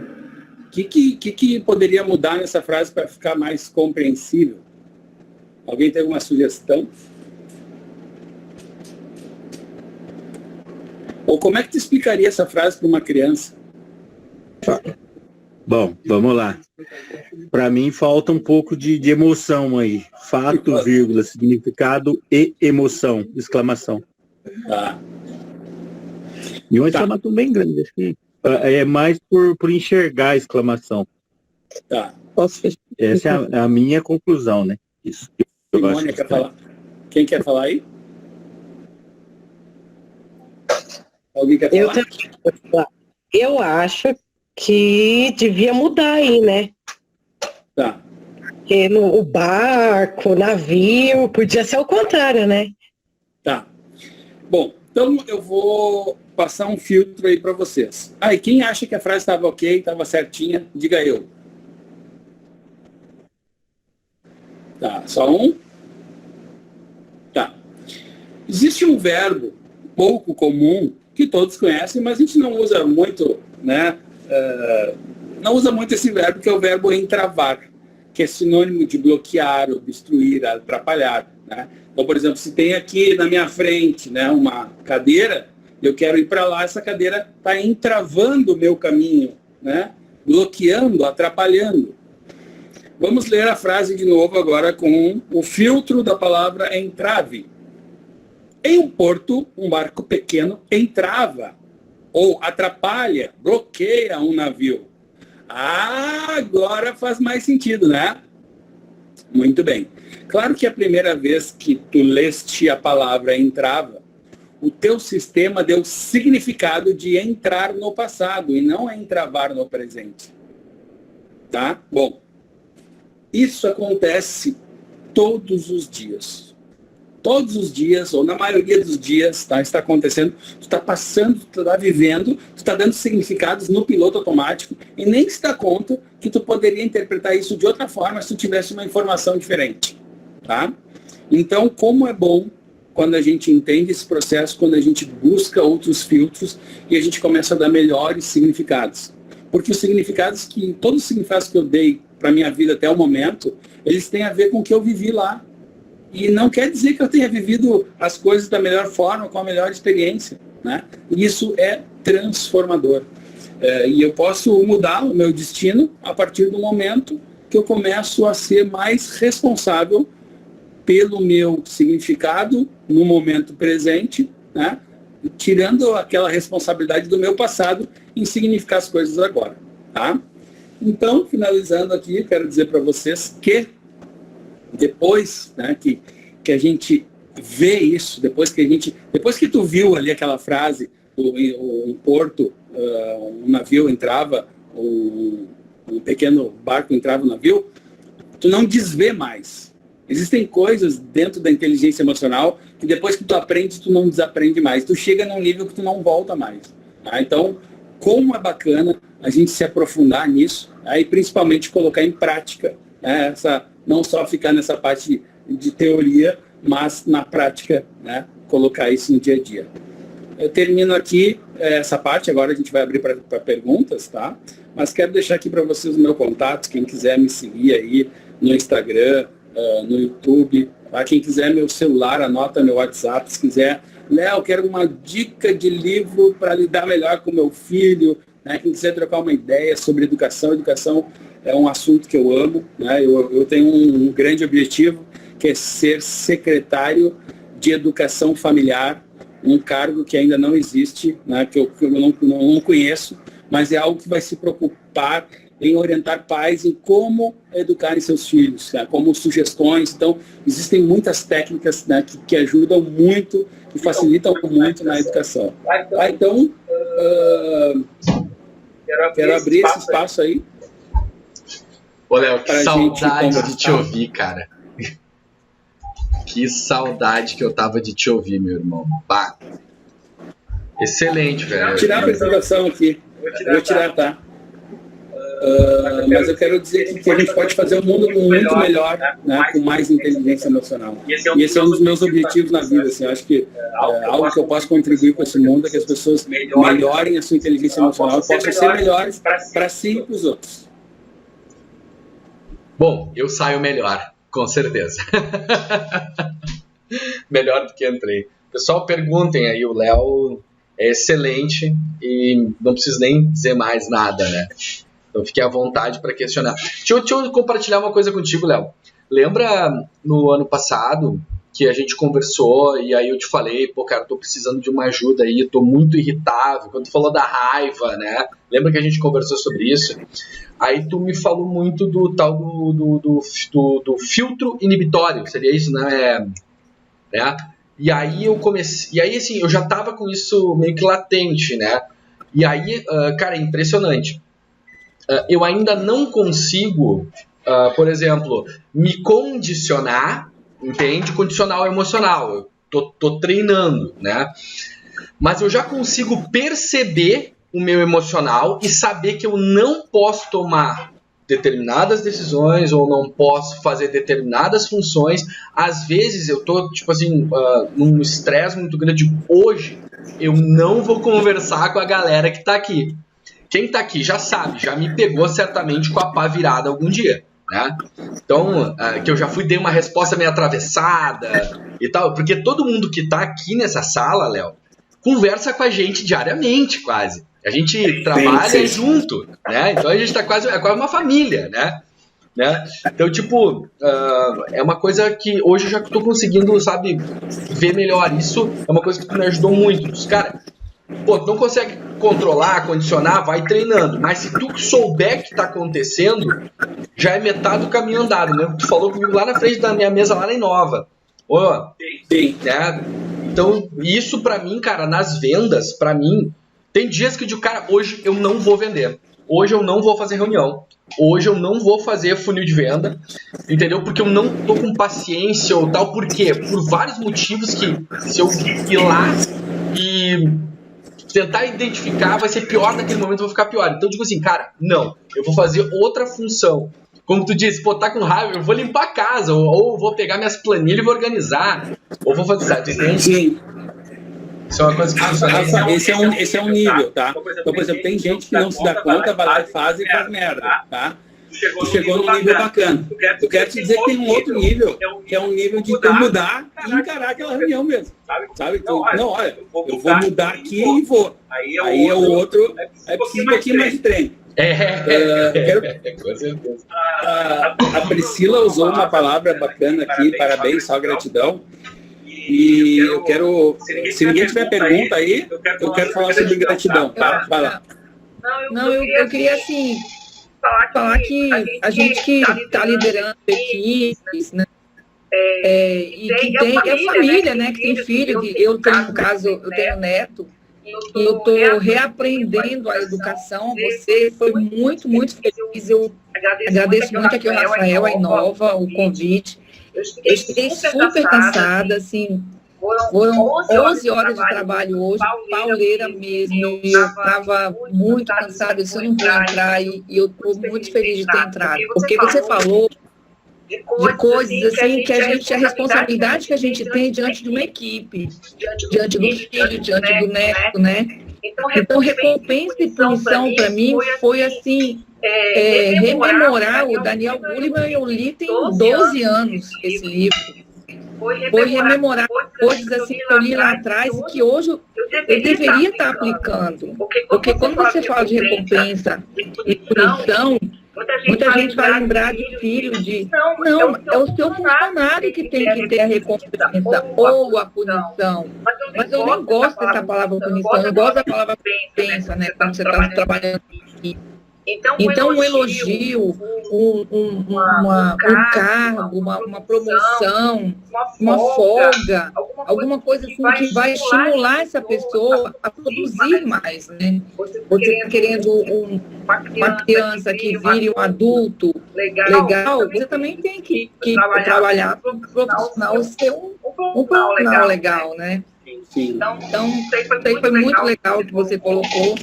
o que poderia mudar nessa frase para ficar mais compreensível? Alguém tem alguma sugestão? Ou como é que tu explicaria essa frase para uma criança? Bom, vamos lá. Para mim falta um pouco de emoção aí. Fato, vírgula, significado e emoção, exclamação. Tá. E uma exclamação bem grande. Acho que é mais por enxergar a exclamação. Tá. Essa é a minha conclusão, né? Isso. Simone quer falar? Quem quer falar aí? Alguém quer falar? Eu acho que devia mudar aí, né? Tá. Porque o barco, o navio, podia ser o contrário, né? Tá. Bom, então eu vou passar um filtro aí para vocês. E quem acha que a frase estava ok, estava certinha, diga eu. Tá, só um? Tá. Existe um verbo pouco comum que todos conhecem, mas a gente não usa muito, né? Não usa muito esse verbo, que é o verbo entravar, que é sinônimo de bloquear, obstruir, atrapalhar, né? Então, por exemplo, se tem aqui na minha frente, né, uma cadeira, eu quero ir para lá, essa cadeira está entravando o meu caminho, né? Bloqueando, atrapalhando. Vamos ler a frase de novo agora com o filtro da palavra entrave. Em um porto, um barco pequeno entrava, ou atrapalha, bloqueia um navio. Agora faz mais sentido, né? Muito bem. Claro que a primeira vez que tu leste a palavra entrava, o teu sistema deu significado de entrar no passado e não entravar no presente. Tá? Bom, isso acontece todos os dias. Todos os dias, ou na maioria dos dias, tá? Está acontecendo, tu está passando, tu está vivendo, tu está dando significados no piloto automático e nem se dá conta que tu poderia interpretar isso de outra forma se tu tivesse uma informação diferente, tá? Então, como é bom quando a gente entende esse processo, quando a gente busca outros filtros e a gente começa a dar melhores significados. Porque os significados todos os significados que eu dei para a minha vida até o momento, eles têm a ver com o que eu vivi lá. E não quer dizer que eu tenha vivido as coisas da melhor forma, com a melhor experiência, né? Isso é transformador. E eu posso mudar o meu destino a partir do momento que eu começo a ser mais responsável pelo meu significado no momento presente, né? Tirando aquela responsabilidade do meu passado em significar as coisas agora. Tá? Então, finalizando aqui, quero dizer para vocês que depois, né, que a gente vê isso, depois que tu viu ali aquela frase, um porto, um navio entrava, um pequeno barco entrava no navio, tu não desvê mais. Existem coisas dentro da inteligência emocional que depois que tu aprende, tu não desaprende mais. Tu chega num nível que tu não volta mais. Tá? Então, como é bacana a gente se aprofundar nisso, tá? E principalmente colocar em prática, né? Não só ficar nessa parte de teoria, mas na prática, né? Colocar isso no dia a dia. Eu termino aqui essa parte, agora a gente vai abrir para perguntas, tá? Mas quero deixar aqui para vocês o meu contato, quem quiser me seguir aí no Instagram, no YouTube, tá? Quem quiser meu celular, anota meu WhatsApp, se quiser. Léo, quero uma dica de livro para lidar melhor com meu filho, né? Quem quiser trocar uma ideia sobre educação é um assunto que eu amo, né? Eu tenho um grande objetivo, que é ser secretário de educação familiar, um cargo que ainda não existe, né? Que eu não conheço, mas é algo que vai se preocupar em orientar pais em como educarem seus filhos, né? Como sugestões. Então, existem muitas técnicas, né, que ajudam muito e facilitam muito na educação. Então, quero abrir esse espaço aí. Ô, Léo, que saudade de te ouvir, cara. Que saudade que eu tava de te ouvir, meu irmão. Pá. Excelente, velho. Vou tirar a apresentação aqui. Vou tirar, tá? Mas eu quero dizer que a gente pode fazer um mundo muito melhor, né, com mais inteligência emocional. E esse é um dos meus objetivos na vida. Assim, eu acho que algo que eu posso contribuir com esse mundo é que as pessoas melhorem a sua inteligência emocional e possam ser melhores para si e para os outros. Bom, eu saio melhor, com certeza. Melhor do que entrei. Pessoal, perguntem aí, o Léo é excelente e não preciso nem dizer mais nada, né? Então fique à vontade para questionar. Deixa eu compartilhar uma coisa contigo, Léo. Lembra no ano passado que a gente conversou e aí eu te falei, pô, cara, tô precisando de uma ajuda aí, tô muito irritável. Quando tu falou da raiva, né? Lembra que a gente conversou sobre isso? Aí tu me falou muito do tal do filtro inibitório, seria isso, né? E aí eu comecei, e aí assim, eu já tava com isso meio que latente, né? E aí, cara, é impressionante. Eu ainda não consigo, por exemplo, me condicionar, entende? Condicionar o emocional. Eu tô treinando, né? Mas eu já consigo perceber o meu emocional e saber que eu não posso tomar determinadas decisões ou não posso fazer determinadas funções. Às vezes eu tô, tipo assim, num estresse muito grande. Hoje eu não vou conversar com a galera que tá aqui. Quem tá aqui já sabe, já me pegou certamente com a pá virada algum dia, né? Então, que eu já dei uma resposta meio atravessada e tal, porque todo mundo que tá aqui nessa sala, Léo, conversa com a gente diariamente, quase. A gente trabalha junto, né? Então a gente tá quase uma família, né? Então, tipo, é uma coisa que hoje eu já tô conseguindo, sabe, ver melhor. Isso é uma coisa que tu me ajudou muito. Cara, pô, tu não consegue controlar, condicionar, vai treinando. Mas se tu souber o que tá acontecendo, já é metade do caminho andado, né? Tu falou comigo lá na frente da minha mesa, lá na Inova. Sim. Né? Então, isso pra mim, cara, nas vendas, pra mim, tem dias que eu digo, cara, hoje eu não vou vender. Hoje eu não vou fazer reunião. Hoje eu não vou fazer funil de venda. Entendeu? Porque eu não tô com paciência ou tal. Por quê? Por vários motivos que se eu ir lá e tentar identificar, vai ser pior naquele momento, eu vou ficar pior. Então eu digo assim, cara, não. Eu vou fazer outra função. Como tu disse, pô, tá com raiva, eu vou limpar a casa. Ou vou pegar minhas planilhas e vou organizar. Ou vou fazer, sabe? Entende? Sim. Isso é uma coisa que esse é um nível, tá? Então, por exemplo, tem gente que não se dá conta, vai lá e faz merda, tá? tu chegou num nível bacana. Eu quero te dizer que tem um outro nível, que é um nível de tu mudar e encarar aquela reunião mesmo. Sabe? Então, não, olha, eu vou mudar aqui e vou. Aí é o outro, é preciso um pouquinho mais de treino. Com certeza. A Priscila usou uma palavra bacana aqui, parabéns, só gratidão. E eu quero, se ninguém tiver pergunta aí, eu quero falar sobre gratidão, tá? Vai lá. Não, eu queria, assim, falar que a gente que está liderando equipes, né? E que tem a família, né? Que tem filho, que eu tenho, no caso, eu tenho neto, e eu estou reaprendendo a educação. Você foi muito, muito feliz. Eu agradeço muito aqui ao Rafael, a Inova, o convite. Eu fiquei super cansada, assim, foram 11 horas de trabalho hoje, pauleira mesmo, e eu estava muito cansada, eu disse, eu não vou entrar, e eu estou muito feliz de ter entrado, porque você falou de coisas assim que a responsabilidade que a gente tem diante de uma equipe, diante do filho, diante do neto, né? Então, recompensa e punição para mim foi assim, rememorar o Daniel Goleman. Eu li tem 12 anos esse livro. Foi rememorar coisas assim que eu li lá atrás e que hoje eu deveria estar aplicando. Porque quando você fala de recompensa e punição, muita gente vai lembrar de filho, não, é o seu funcionário que tem que ter a recompensa ou a punição. Mas eu nem gosto dessa palavra punição, eu gosto da palavra recompensa, né? Quando você está trabalhando aqui. Então, um elogio, um cargo, uma promoção, uma folga, alguma coisa assim que vai estimular essa pessoa a produzir mais, né? Você está querendo uma criança que vire um adulto legal, você também tem que trabalhar para o profissional ser um profissional legal, né? Sim. Então, isso aí foi muito legal que você colocou.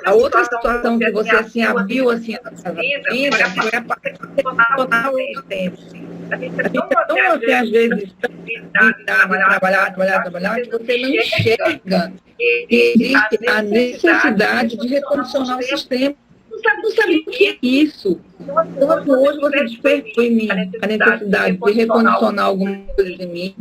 A outra situação que você assim, abriu assim, a vida foi a parte de tornar o tempo. A gente é tão assim, às vezes, de trabalhar, que você não enxerga que existe a necessidade de recondicionar o sistema. Não sabe o que é isso. Então, hoje você despertou em mim a necessidade de recondicionar algumas coisas em mim.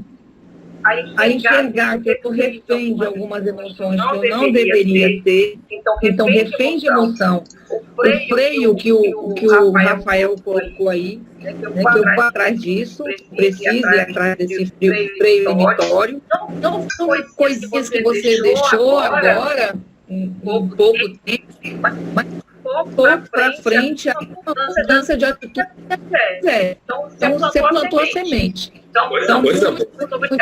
A enxergar que eu estou refém de algumas emoções que eu não deveria ter. Então, refém de emoção. O freio que o Rafael colocou aí, né, que eu vou atrás disso, preciso ir atrás desse freio inibitório. Não são coisinhas que você deixou agora, em pouco tempo, mas pouco para frente, a mudança de atitude. Então, você plantou a semente. Então, muito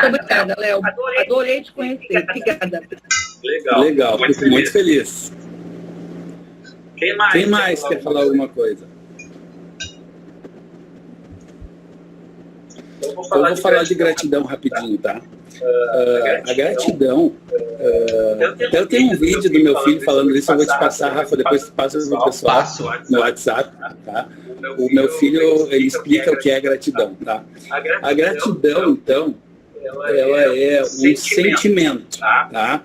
obrigada, Léo. Adorei te conhecer. Obrigada. Legal, fico muito feliz. Quem mais quer falar alguma coisa? Eu vou falar de gratidão rapidinho, tá? A gratidão, até eu tenho um vídeo do meu filho falando isso, eu vou te passar, Rafa, depois tu passa pro pessoal no WhatsApp, tá? O meu filho, ele explica o que é gratidão, tá? A gratidão, então, ela é um sentimento, tá?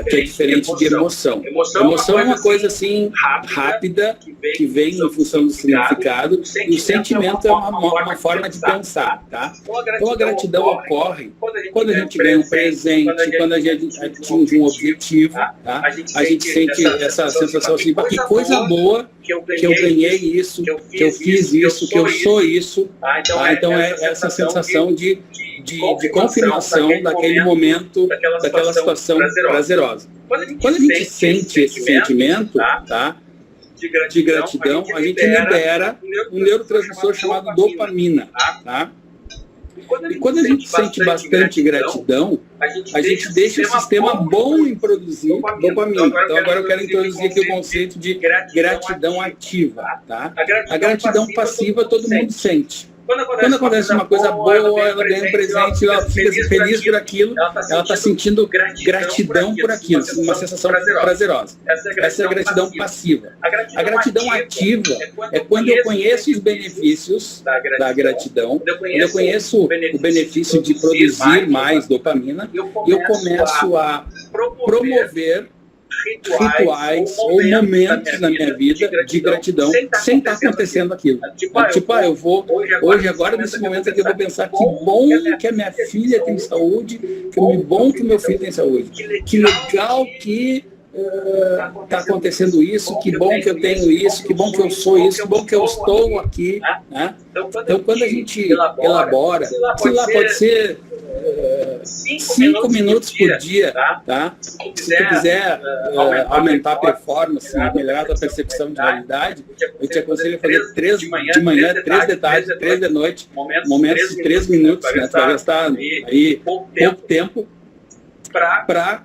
Que é diferente de emoção. Emoção é uma coisa assim rápida, que vem em função do significado, e o sentimento é uma forma de pensar, tá? Então a gratidão ocorre quando a gente ganha um presente, quando a gente atinge um objetivo, tá? A gente sente essa sensação assim, que coisa boa que eu ganhei isso, que eu fiz isso, que eu sou isso, tá? Então é essa sensação de confirmação daquele momento, daquela situação prazerosa. Quando a gente sente esse sentimento, tá, de gratidão, a gente libera um neurotransmissor chamado dopamina, tá? E quando a gente sente bastante gratidão, a gente deixa o sistema bom em produzir dopamina. Então agora eu quero introduzir aqui o conceito de gratidão ativa, tá? A gratidão passiva todo mundo sente. Quando acontece uma coisa boa, ela ganha um presente, ela fica feliz por aquilo, ela está sentindo gratidão por aquilo, uma sensação prazerosa. Essa é a gratidão passiva. A gratidão ativa é quando eu conheço os benefícios da gratidão, quando eu conheço o benefício de produzir mais dopamina, e eu começo a promover rituais ou momentos na minha vida de gratidão sem estar acontecendo aquilo. Tipo, eu vou, hoje, agora, nesse momento aqui, eu vou pensar que bom que a minha filha tem saúde, que bom que meu filho tem saúde. Que legal que está acontecendo isso, que bom que eu tenho isso, que bom que eu sou isso, que bom que eu estou aqui. Né? Então, quando a gente elabora, sei lá, pode ser 5 minutos por dia, tá? Se tu quiser aumentar a performance, melhorar a tua percepção de realidade, eu te aconselho a fazer 3 de manhã, 3 de tarde, 3 de noite, momentos de 3 minutos, né? Tu vai gastar aí pouco tempo para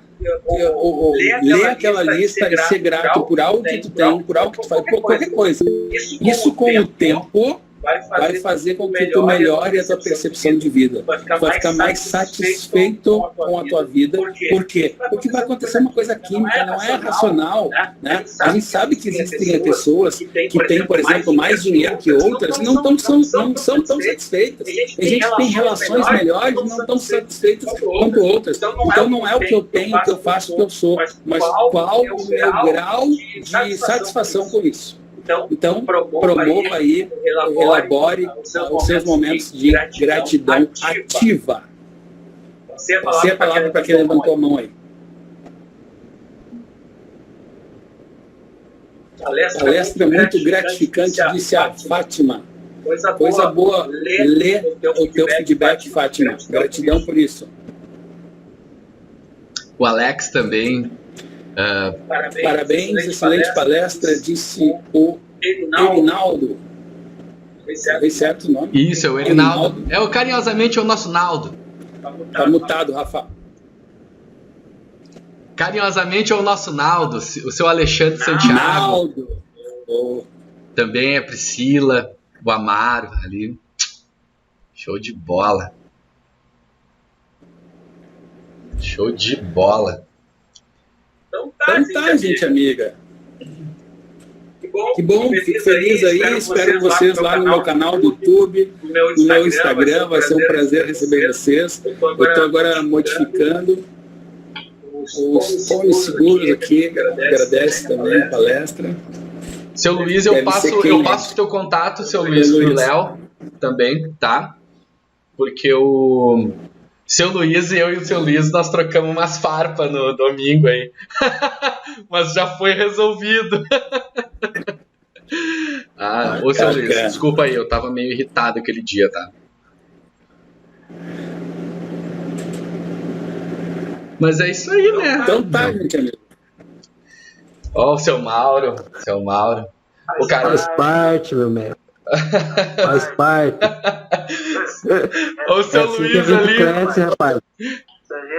ler aquela lista e ser grato por algo que tu tem, por algo que tu faz, por qualquer coisa. Isso com o tempo vai fazer com que tu melhore a tua percepção de vida. Tu vai ficar mais satisfeito com a tua vida. Por quê? Porque vai acontecer uma coisa química, não é racional. Né? A gente sabe que existem pessoas que têm, por exemplo, mais dinheiro que outras e não são tão satisfeitas. A gente tem relações melhores e não tão satisfeitas quanto outras. Então não é o que eu tenho, o que eu faço, o que eu sou, mas qual o meu grau de satisfação com isso. Então, promova aí, elabore os seus momentos de gratidão ativa. Passei a palavra para quem levantou a mão aí. Palestra muito gratificante, disse a Fátima. Coisa boa, lê o teu feedback, Fátima. Gratidão por isso. O Alex também. Parabéns, excelente palestra, disse o Erinaldo. Foi certo o nome? Isso, é o Erinaldo. Carinhosamente é o nosso Naldo. Tá mutado, Rafa. Carinhosamente é o nosso Naldo, o seu Alexandre Santiago. Naldo. Também a Priscila, o Amaro ali. Show de bola. Show de bola. Então tá, gente amiga. Que bom, fico feliz aí. Espero vocês lá no meu canal do YouTube, no meu Instagram. Vai ser um prazer receber vocês. Eu estou agora modificando os fones seguros aqui. Agradece também a palestra. Seu Luiz, eu passo o teu contato, seu Luiz, pro Léo também, tá? Porque o seu Luiz e eu e o seu Luiz, nós trocamos umas farpas no domingo aí. Mas já foi resolvido. Ô seu Luiz, desculpa aí, eu tava meio irritado aquele dia, tá? Mas é isso aí, né? Então tá, gente, amigo. Ó, o seu Mauro. O cara... Faz parte, meu amigo. Faz parte. Ó, o seu assim Luiz que a gente ali. cresce, rapaz.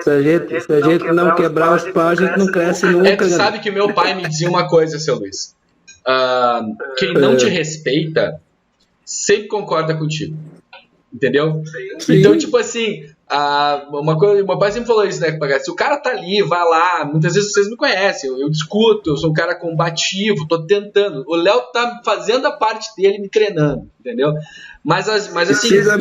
Se a gente não quebrar os paus, a gente não cresce nunca. Tu sabe que meu pai me dizia uma coisa, seu Luiz. Quem não te respeita sempre concorda contigo. Entendeu? Sim. Então, tipo assim, uma coisa, meu pai sempre falou isso, né? Se o cara tá ali, vai lá, muitas vezes vocês me conhecem, eu discuto, eu sou um cara combativo, tô tentando. O Léo tá fazendo a parte dele, me treinando, entendeu? Mas assim,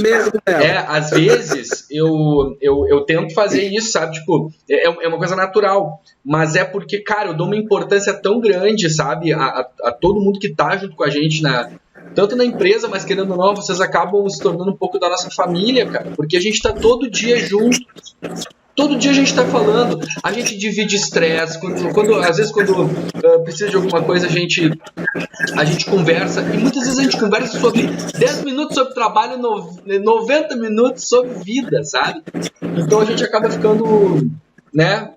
mesmo, às vezes eu tento fazer isso, sabe? Tipo, é uma coisa natural. Mas é porque, cara, eu dou uma importância tão grande, sabe? A todo mundo que tá junto com a gente tanto na empresa, mas querendo ou não, vocês acabam se tornando um pouco da nossa família, cara, porque a gente tá todo dia junto, todo dia a gente tá falando, a gente divide estresse, às vezes quando precisa de alguma coisa a gente conversa, e muitas vezes a gente conversa sobre 10 minutos sobre trabalho, 90 minutos sobre vida, sabe? Então a gente acaba ficando, né?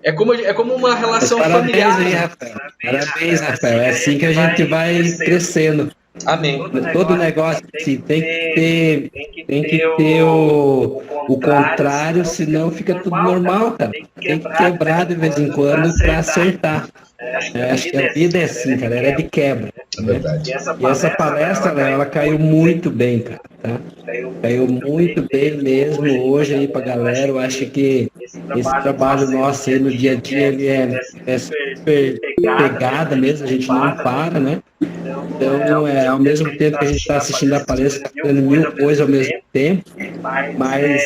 É como uma relação familiar. Aí, Rafael. Parabéns, Rafael. É assim que a gente vai crescendo. Amém. Todo negócio assim, tem que ter o contrário, senão fica tudo normal, cara. Tem que quebrar de vez em quando para acertar. Acho que a vida é assim, cara, ela é de quebra. Né? E essa palestra, ela caiu muito bem, cara. Tá? Caiu muito bem mesmo hoje aí pra galera. Eu acho que esse trabalho nosso aí no dia a dia, ele é super pegada mesmo, a gente não para, né? Então, ao mesmo tempo que a gente está assistindo a palestra, fazendo mil coisas ao mesmo tempo, mas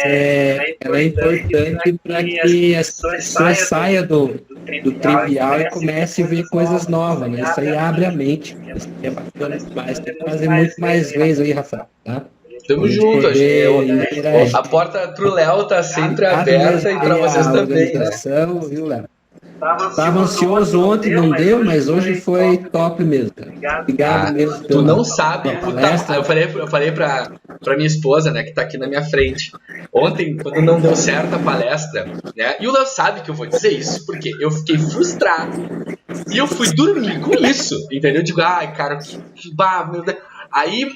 ela é importante para que as pessoas saiam do trivial e comecem a ver coisas novas, né? Isso aí abre a mente. Isso é bacana demais. Tem que fazer muito mais vezes aí, Rafael, tá? Tamo junto, a porta pro Léo tá sempre aberta e para vocês também, né? Viu, Léo? Tava ansioso ontem, não deu, mas hoje foi top mesmo, cara. Obrigado mesmo. Tu não sabe, eu falei pra minha esposa, né, que tá aqui na minha frente. Ontem, quando não deu certo a palestra, né, e o Léo sabe que eu vou dizer isso, porque eu fiquei frustrado e eu fui dormir com isso, entendeu? Eu digo, ai, cara, meu Deus. Aí,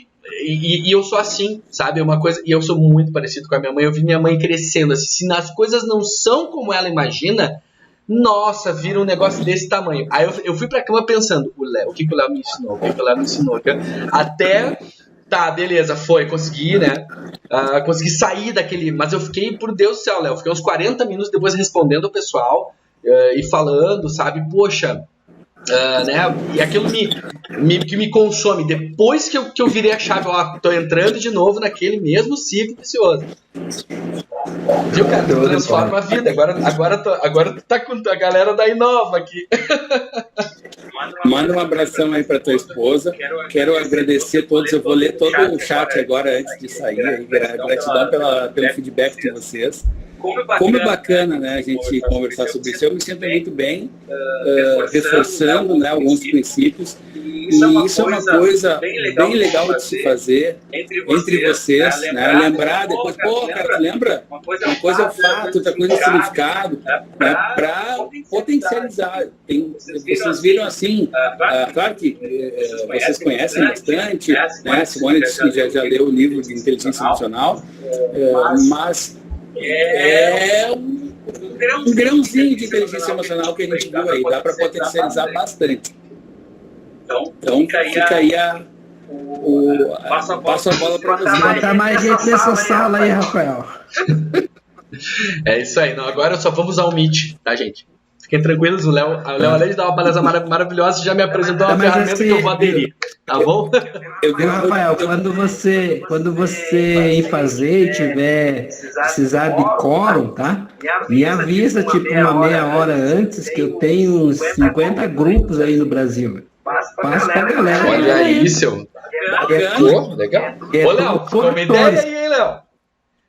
e eu sou assim, sabe? É uma coisa, e eu sou muito parecido com a minha mãe. Eu vi minha mãe crescendo assim, se as coisas não são como ela imagina, nossa, vira um negócio desse tamanho. Aí eu fui pra cama pensando, o que o Léo me ensinou? Até, tá, beleza, consegui, né? Consegui sair daquele... Mas eu fiquei, por Deus do céu, Léo, fiquei uns 40 minutos depois respondendo ao pessoal e falando, sabe? Poxa, né? E aquilo que me consome. Depois que eu virei a chave, ó, tô entrando de novo naquele mesmo ciclo vicioso. Viu, cara? Tu transforma a vida. Agora tu tá com a galera da Inova aqui. Manda um abração aí pra tua esposa. Quero agradecer a todos. Eu vou ler todo o chat agora antes de sair. Gratidão pelo feedback de vocês. Como é bacana, né, a gente conversar sobre isso. Eu me sinto muito bem, reforçando, né, alguns princípios. E isso é uma coisa bem legal de se fazer entre vocês, né? Lembrar depois, pô, cara, lembra? Uma coisa é o fato, outra coisa é o significado, né? Para potencializar. Vocês viram assim, claro que vocês conhecem bastante, né? Simone disse que já leu o livro de inteligência emocional, mas é um grãozinho de inteligência emocional que a gente viu aí, dá para potencializar bastante. Então fica aí passo a bola para você. Botar mais gente nessa sala aí, Rafael. É isso aí. Não, agora só vamos ao Meet, tá, gente? Fiquem tranquilos, o Léo, além de dar uma palestra maravilhosa, já me apresentou uma ferramenta que eu vou aderir, tá bom? Rafael, quando você ir fazer e precisar de quórum, tá? Me avisa, tipo, uma meia hora antes, que eu tenho uns 50 grupos aí no Brasil. Passa pra galera. Olha aí, seu. Legal. Ô, Léo, ficou uma ideia aí, hein, Léo?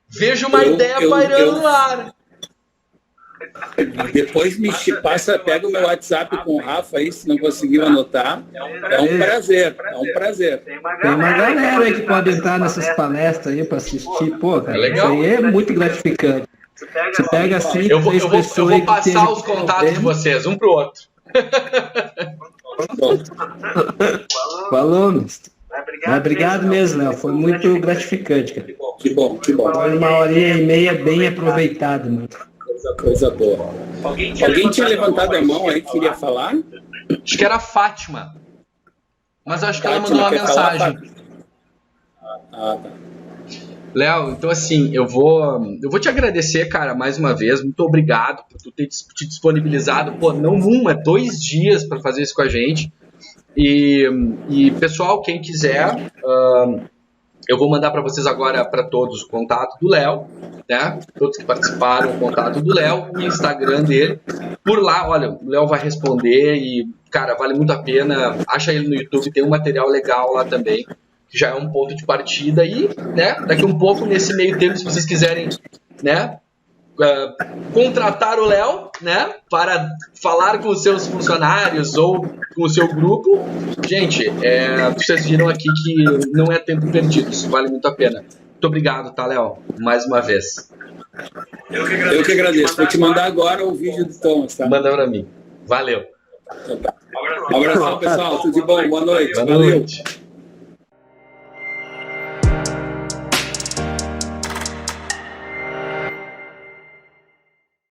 Vejo uma ideia pairando no ar. Depois pega o meu WhatsApp com o Rafa aí, se não conseguiu anotar. É um prazer. Tem uma galera aí que pode entrar nessas palestras aí para assistir. Pô, cara, isso aí é muito gratificante. Você pega assim, eu vou passar os contatos de vocês, um pro outro. Falou, mister. Obrigado mesmo, Léo. Foi muito gratificante, cara. Que bom. Foi 1h30 bem aproveitada, mano. Coisa boa. Alguém tinha levantado a mão aí que queria falar? Acho que era a Fátima. Mas acho que ela mandou uma mensagem. Tá. Léo, então assim, eu vou te agradecer, cara, mais uma vez. Muito obrigado por tu ter te disponibilizado. Pô, não 2 dias para fazer isso com a gente. E pessoal, quem quiser, eu vou mandar para vocês agora, para todos, o contato do Léo, né? Todos que participaram, o contato do Léo, o Instagram dele. Por lá, olha, o Léo vai responder e, cara, vale muito a pena. Acha ele no YouTube, tem um material legal lá também, que já é um ponto de partida. E, né, daqui um pouco, nesse meio tempo, se vocês quiserem, né, contratar o Léo, né, para falar com os seus funcionários ou com o seu grupo, gente, vocês viram aqui que não é tempo perdido, isso vale muito a pena. Muito obrigado, tá, Léo? Mais uma vez. Eu que agradeço. Vou te mandar agora o vídeo do Thomas, tá? Manda pra mim. Valeu. Um abração, pessoal. Tudo de bom. Boa noite. Boa noite.